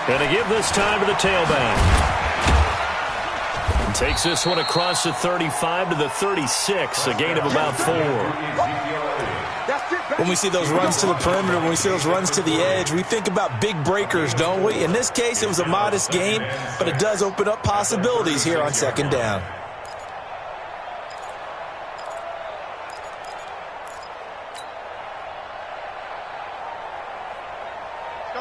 And to give this time to the tailback. And takes this one across the 35 to the 36, a gain of about 4. When we see those runs to the perimeter, when we see those runs to the edge, we think about big breakers, don't we? In this case, it was a modest gain, but it does open up possibilities here on 2nd down.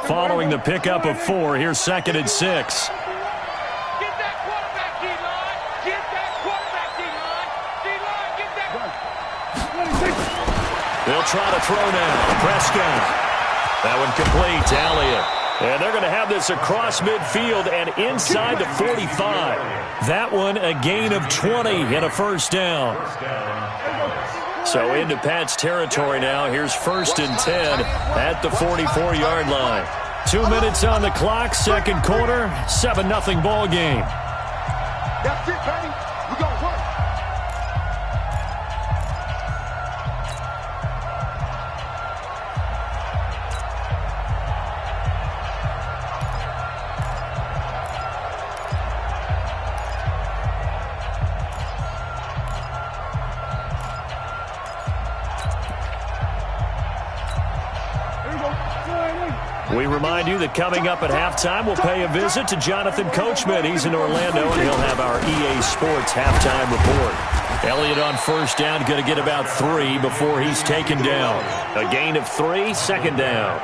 Following the pickup of 4, here's 2nd and 6. Get that quarterback, D-line. Get that quarterback, D-line. D-line, get that. They'll try to throw now. Prescott. That one complete to Elliott. And they're going to have this across midfield and inside the 45. That one a gain of 20 and a first down. So into Pat's territory now. Here's 1st and 10 at the 44-yard line. 2 minutes on the clock, 2nd quarter, 7-0 ball game. That's it, baby. We're going to work. We remind you that coming up at halftime, we'll pay a visit to Jonathan Coachman. He's in Orlando, and he'll have our EA Sports halftime report. Elliott on first down, going to get about 3 before he's taken down. A gain of 3, 2nd down.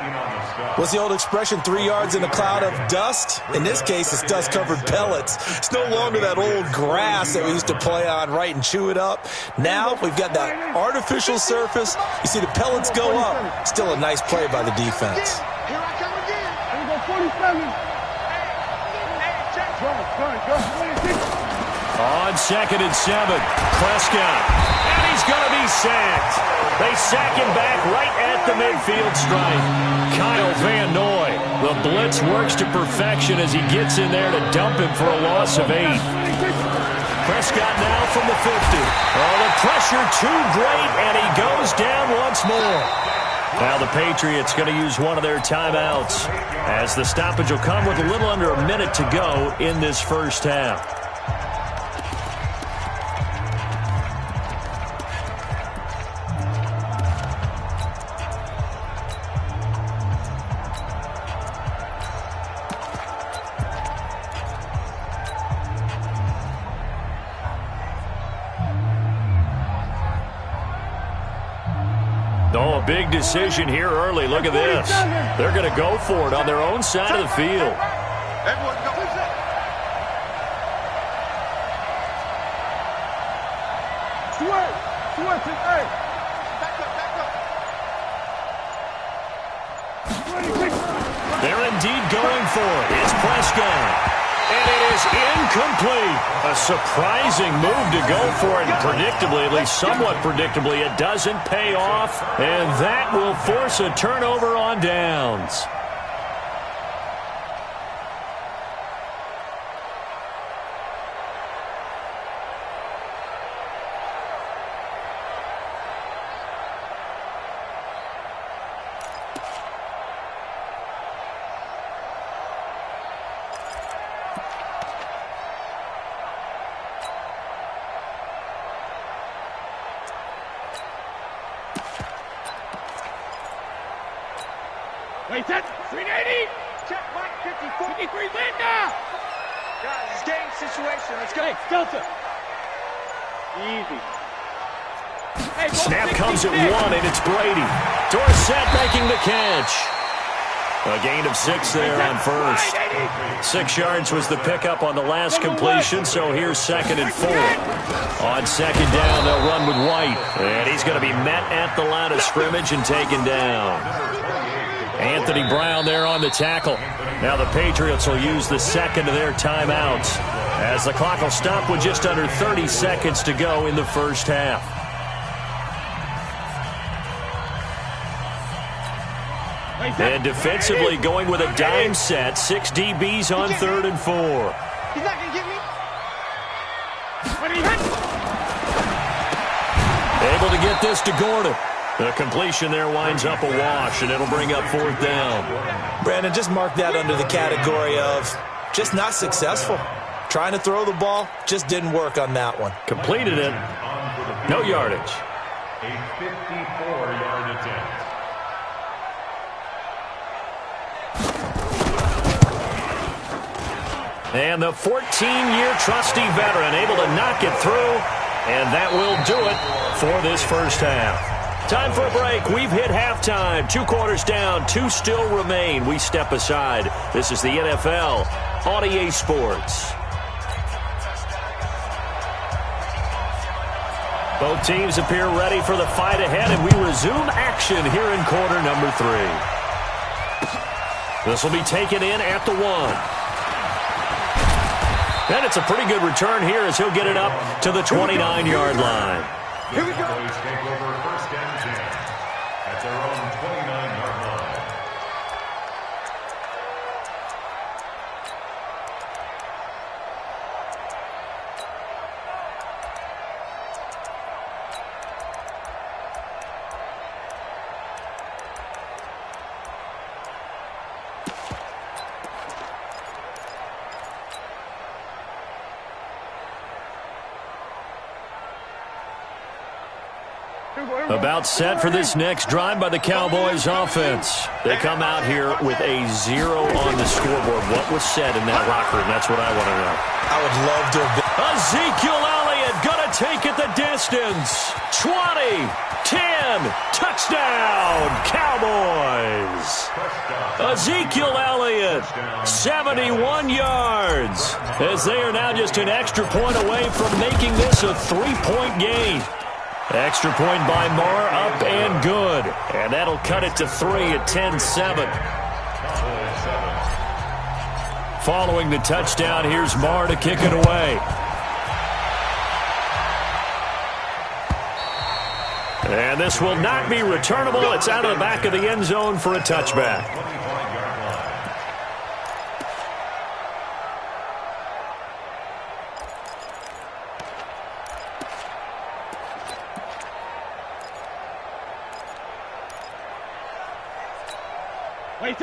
What's the old expression, 3 yards in a cloud of dust? In this case, it's dust-covered pellets. It's no longer that old grass that we used to play on, right, and chew it up. Now we've got that artificial surface. You see the pellets go up. Still a nice play by the defense. Here I come again. Here we go, 47. On 2nd and 7, Prescott. And he's going to be sacked. They sack him back right at the midfield stripe. Kyle Van Noy. The blitz works to perfection as he gets in there to dump him for a loss of 8. Prescott now from the 50. Oh, the pressure too great, and he goes down once more. Now the Patriots going to use one of their timeouts as the stoppage will come with a little under a minute to go in this first half. Oh, a big decision here early. Look at this. They're going to go for it on their own side of the field. Everyone go. They're indeed going for it. It's Prescott. And it is incomplete. A surprising move to go for it. And predictably, at least somewhat predictably, it doesn't pay off. And that will force a turnover on downs. Wait, that 380. Check Mike 54. 53 Linda. Guys, it's game situation. Let's go. Hey, Delta. Easy. Snap comes at 1, and it's Brady. Dorsett making the catch. A gain of 6 there on first. 6 yards was the pickup on the last completion, so here's 2nd and 4. On 2nd down, they'll run with White. And he's going to be met at the line of scrimmage and taken down. Anthony Brown there on the tackle. Now the Patriots will use the 2nd of their timeouts, as the clock will stop with just under 30 seconds to go in the first half. And defensively going with a dime set. 6 DBs on 3rd and 4. He's not going to get me. Able to get this to Gordon. The completion there winds up a wash, and it'll bring up 4th down. Brandon, just mark that under the category of just not successful. Trying to throw the ball, just didn't work on that one. Completed it. No yardage. A 54-yard attempt. And the 14-year trusty veteran able to knock it through, and that will do it for this first half. Time for a break. We've hit halftime. 2 quarters down, 2 still remain. We step aside. This is the NFL on EA Sports. Both teams appear ready for the fight ahead, and we resume action here in quarter number 3. This will be taken in at the 1. And it's a pretty good return here as he'll get it up to the 29-yard line. Here we go. Cowboys take over 1st and 10 at their own 29-yard line. About set for this next drive by the Cowboys offense. They come out here with a 0 on the scoreboard. What was said in that locker room? That's what I want to know. I would love to have been. Ezekiel Elliott going to take it the distance. 20, 10, touchdown, Cowboys. Ezekiel Elliott, 71 yards, as they are now just an extra point away from making this a 3-point game. Extra point by Marr, up and good. And that'll cut it to 3 at 10-7. Following the touchdown, here's Marr to kick it away. And this will not be returnable. It's out of the back of the end zone for a touchback.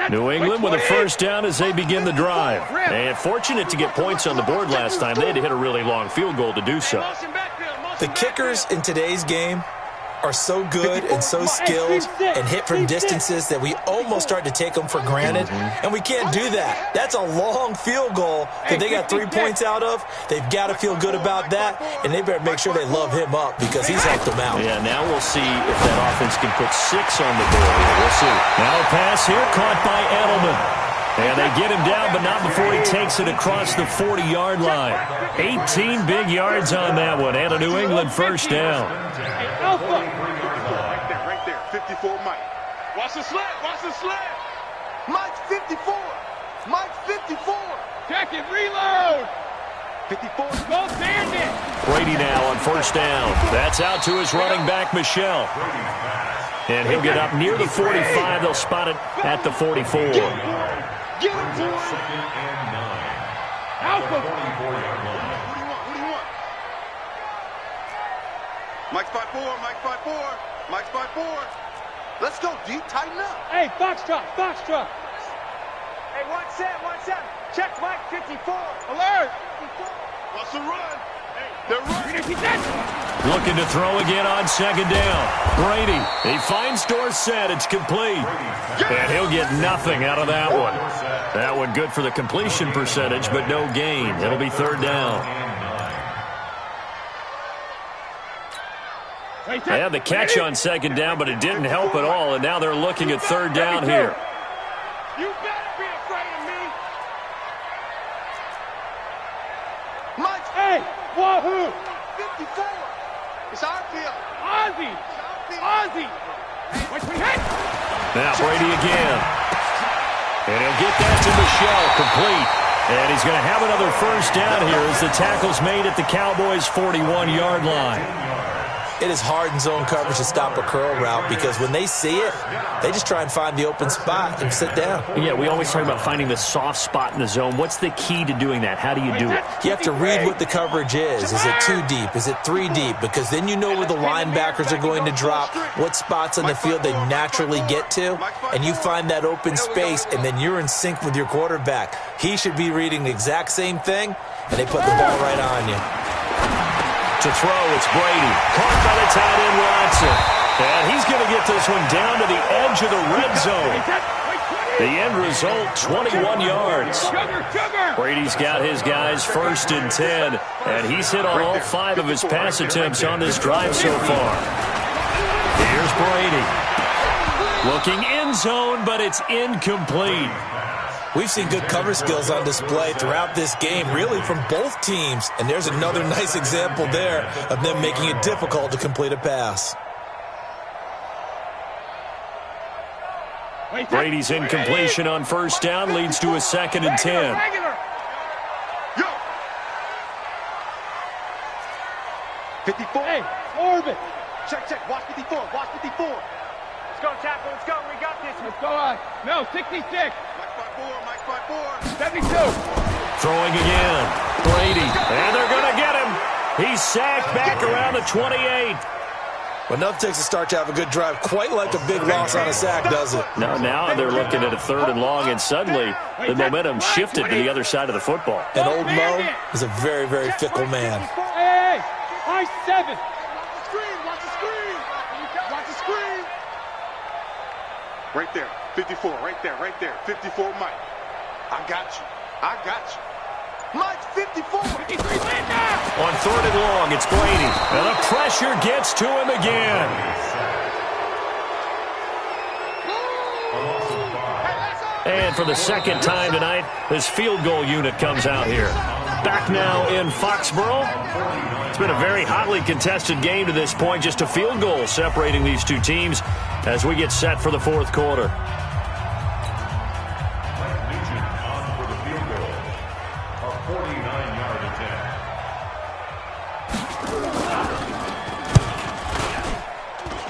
New England with a first down as they begin the drive. And fortunate to get points on the board last time. They had to hit a really long field goal to do so. The kickers in today's game are so good and so skilled and hit from distances that we almost start to take them for granted. And we can't do that. That's a long field goal that they got 3 points out of. They've got to feel good about that, and they better make sure they love him up because he's helped them out. Yeah, now we'll see if that offense can put 6 on the board. We'll see. Now a pass here caught by Edelman. And they get him down, but not before he takes it across the 40-yard line. 18 big yards on that one, and a New England first down. Right there, 54 Mike. Watch the slant, watch the slant. Mike 54. Mike 54. Check it, reload. 54. Go bandit. Brady now on first down. That's out to his running back, Michelle. And he'll get up near the 45. They'll spot it at the 44. Get him, boy. 2nd and 9. Alpha. 44-yard line. What do you want? Mike spot 4, Mike spot 4, Mike spot 4. Let's go, D. Tighten up. Hey, Foxtrot, Foxtrot. Hey, 1-7. Check Mike 54. Alert. 54. What's the run? They're running. Looking to throw again on 2nd down. Brady, he finds Dorsett. It's complete. And he'll get nothing out of that one. That one good for the completion percentage, but no gain. It'll be 3rd down. They had the catch on second down, but it didn't help at all, and now they're looking at third down here. You better be afraid of me. Much. Hey, Wahoo! 54. It's our field. Ozzy! Ozzy! Wait, hey! Now Brady again. And he'll get that to Michelle, complete. And he's going to have another first down here as the tackle's made at the Cowboys' 41-yard line. It is hard in zone coverage to stop a curl route because when they see it, they just try and find the open spot and sit down. Yeah, we always talk about finding the soft spot in the zone. What's the key to doing that? How do you do it? You have to read what the coverage is. Is it 2 deep? Is it 3 deep? Because then you know where the linebackers are going to drop, what spots on the field they naturally get to, and you find that open space, and then you're in sync with your quarterback. He should be reading the exact same thing, and they put the ball right on you. To throw, it's Brady. Caught by the tight end, Watson. And he's going to get this one down to the edge of the red zone. The end result, 21 yards. Brady's got his guys first and 10, and he's hit on all 5 of his pass attempts on this drive so far. Here's Brady. Looking in zone, but it's incomplete. We've seen good cover skills on display throughout this game, really from both teams. And there's another nice example there of them making it difficult to complete a pass. Brady's incompletion on first down leads to a 2nd and 10. Yo. 54. Hey, orbit. Check. Watch 54. Watch 54. Let's go, tackle. Let's go. We got this. Let's go. No, 66. Mike 5-4. 72. Throwing again. Brady. And they're going to get him. He's sacked back around the 28. But enough takes to start to have a good drive, quite like a big loss on a sack, does it? Now they're looking at a 3rd and long, and suddenly the momentum shifted to the other side of the football. And old Mo is a very, very fickle man. Hey, high 7. Watch the screen. Watch the screen. Right there. 54. Right there. 54, Mike. I got you. Mike, 54. On 3rd and long, it's Brady. And the pressure gets to him again. And for the 2nd time tonight, this field goal unit comes out here. Back now in Foxborough. It's been a very hotly contested game to this point. Just a field goal separating these two teams as we get set for the 4th quarter.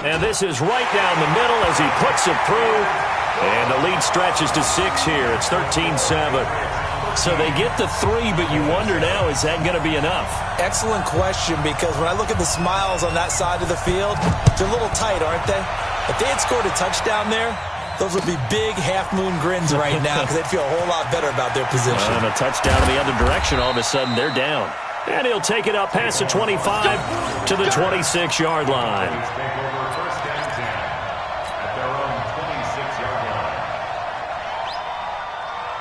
And this is right down the middle as he puts it through. And the lead stretches to 6 here. It's 13-7. So they get the 3, but you wonder now, is that going to be enough? Excellent question, because when I look at the smiles on that side of the field, they're a little tight, aren't they? If they had scored a touchdown there, those would be big half-moon grins right now because they'd feel a whole lot better about their position. And a touchdown in the other direction, all of a sudden they're down. And he'll take it up past the 25 to the 26-yard line.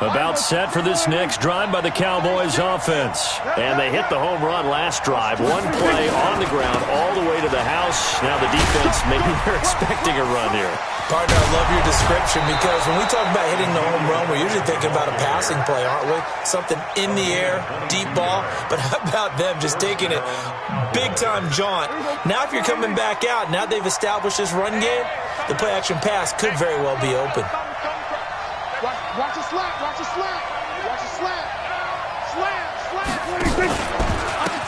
About set for this next drive by the Cowboys offense. And they hit the home run last drive. One play on the ground all the way to the house. Now the defense, maybe they're expecting a run here. Partner, I love your description because when we talk about hitting the home run, we're usually thinking about a passing play, aren't we? Something in the air, deep ball. But how about them just taking it big-time jaunt? Now if you're coming back out, now they've established this run game, the play-action pass could very well be open. Watch a slap. Watch a slap. Watch a slap. Slap.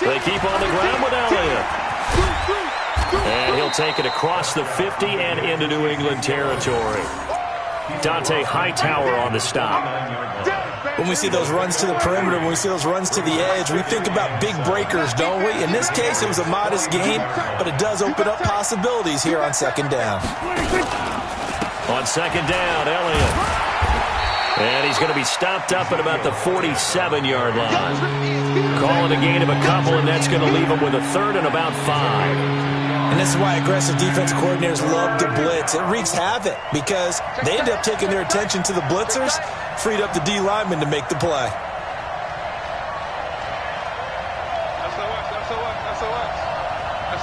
They keep on the ground with Elliott. And he'll take it across the 50 and into New England territory. Dante Hightower on the stop. When we see those runs to the perimeter, when we see those runs to the edge, we think about big breakers, don't we? In this case, it was a modest gain, but it does open up possibilities here on 2nd down. On 2nd down, Elliott. And he's going to be stopped up at about the 47-yard line. Calling a gain of a couple, and that's going to leave him with a 3rd and about 5. And this is why aggressive defensive coordinators love to blitz. It wreaks havoc because they end up taking their attention to the blitzers, freed up the D lineman to make the play.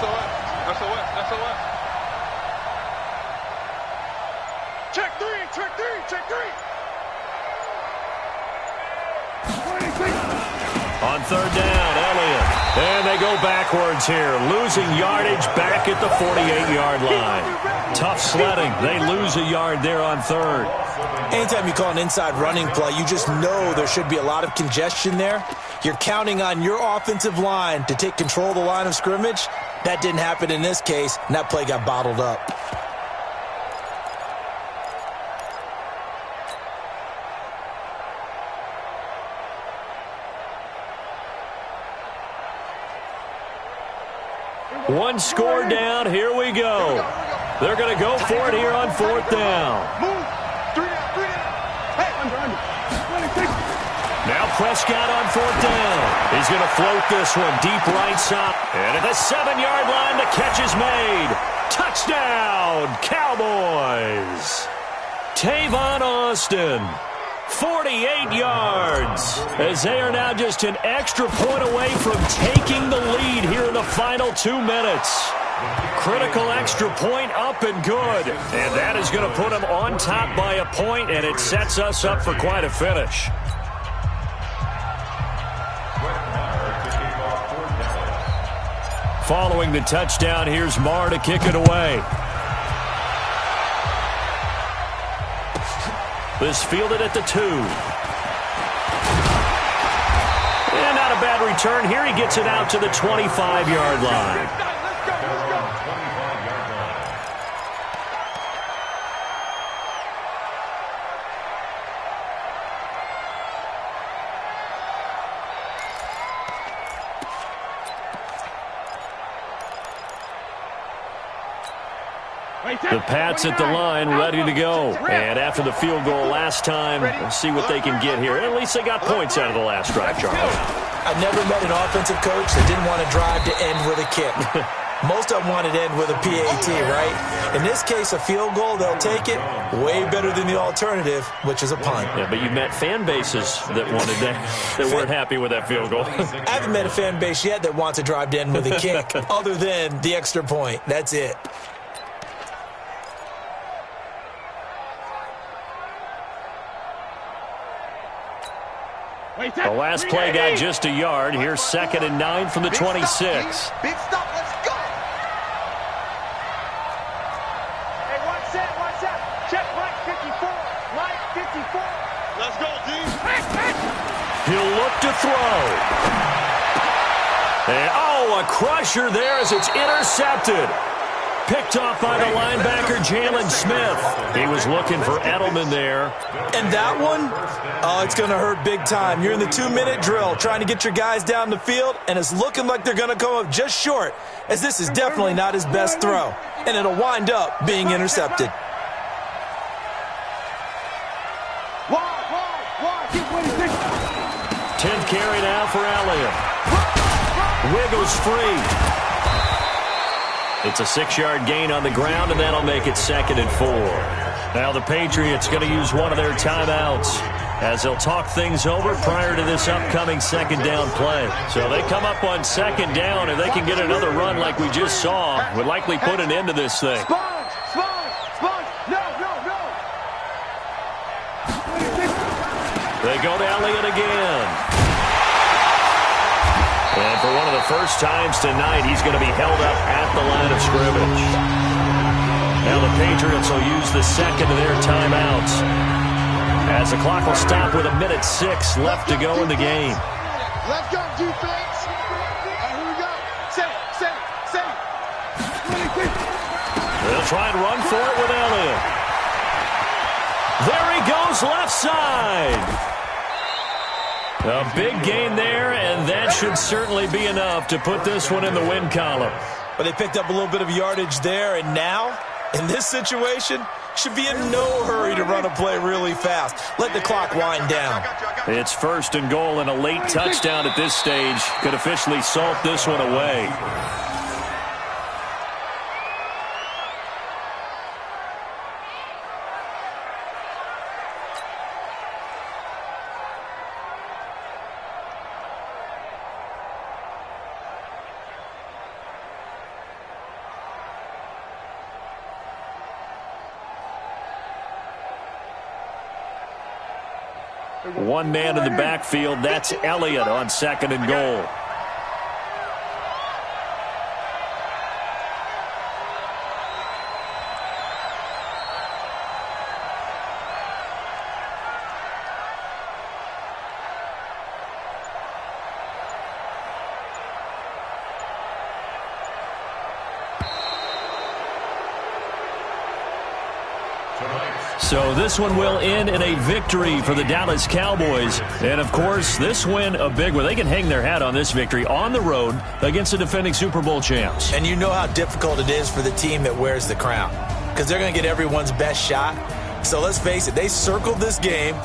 SOS. SOS. Check three. On third down, Elliott. And they go backwards here, losing yardage back at the 48-yard line. Tough sledding. They lose a yard there on third. Anytime you call an inside running play, you just know there should be a lot of congestion there. You're counting on your offensive line to take control of the line of scrimmage. That didn't happen in this case, and that play got bottled up. One score down. Here we go. They're going to go for it here on fourth down. Move. Three down. Hey, under. Now Prescott on fourth down. He's going to float this one deep right side. And at the 7-yard line, the catch is made. Touchdown, Cowboys. Tavon Austin. 48 yards, as they are now just an extra point away from taking the lead here in the final 2 minutes. Critical extra point up and good, and that is going to put them on top by a point, and it sets us up for quite a finish. Following the touchdown, here's Marr to kick it away. This fielded at the 2. And not a bad return. Here he gets it out to the 25-yard line. The Pats at the line, ready to go. And after the field goal last time, we'll see what they can get here. At least they got points out of the last drive, Charles. I've never met an offensive coach that didn't want to drive to end with a kick. Most of them wanted to end with a PAT, right? In this case, a field goal, they'll take it. Way better than the alternative, which is a punt. Yeah, but you met fan bases that wanted that weren't happy with that field goal. I haven't met a fan base yet that wants to drive to end with a kick, other than the extra point. That's it. The last play got just a yard. Here's 2nd and 9 from the 26. Big stop, let's go. Hey, watch that. Check right 54. Right 54. Let's go, D. He'll look to throw. And, a crusher there as it's intercepted. Picked off by the linebacker, Jalen Smith. He was looking for Edelman there. And that one, it's going to hurt big time. You're in the 2-minute drill trying to get your guys down the field, and it's looking like they're going to come up just short, as this is definitely not his best throw. And it'll wind up being intercepted. 10th carry now for Elliott. Wiggles free. It's a 6-yard gain on the ground, and that'll make it 2nd and 4. Now the Patriots going to use one of their timeouts as they'll talk things over prior to this upcoming 2nd down play. So they come up on 2nd down, and they can get another run like we just saw. Would likely put an end to this thing. Sponge. No. They go to Elliott again. And for one of the first times tonight, he's going to be held up at the line of scrimmage. Now the Patriots will use the 2nd of their timeouts, as the clock will stop with 1:06 left to go in the game. Let's go, defense. Here we go. Set. They'll try and run for it with Elliott. There he goes, left side. A big gain there, and that should certainly be enough to put this one in the win column. But they picked up a little bit of yardage there, and now, in this situation, should be in no hurry to run a play really fast. Let the clock wind down. It's 1st and goal, and a late touchdown at this stage could officially salt this one away. One man in the backfield. That's Elliott on 2nd and goal. So this one will end in a victory for the Dallas Cowboys. And, of course, this win, a big one. They can hang their hat on this victory on the road against the defending Super Bowl champs. And you know how difficult it is for the team that wears the crown, because they're going to get everyone's best shot. So let's face it, they circled this game.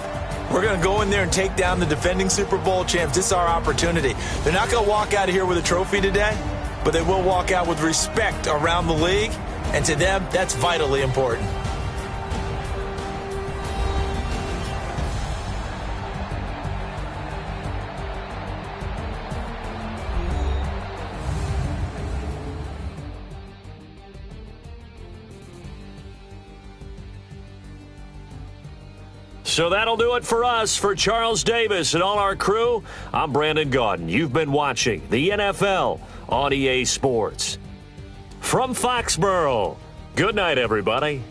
We're going to go in there and take down the defending Super Bowl champs. This is our opportunity. They're not going to walk out of here with a trophy today, but they will walk out with respect around the league. And to them, that's vitally important. So that'll do it for us. For Charles Davis and all our crew, I'm Brandon Gaudin. You've been watching the NFL on EA Sports. From Foxborough, good night, everybody.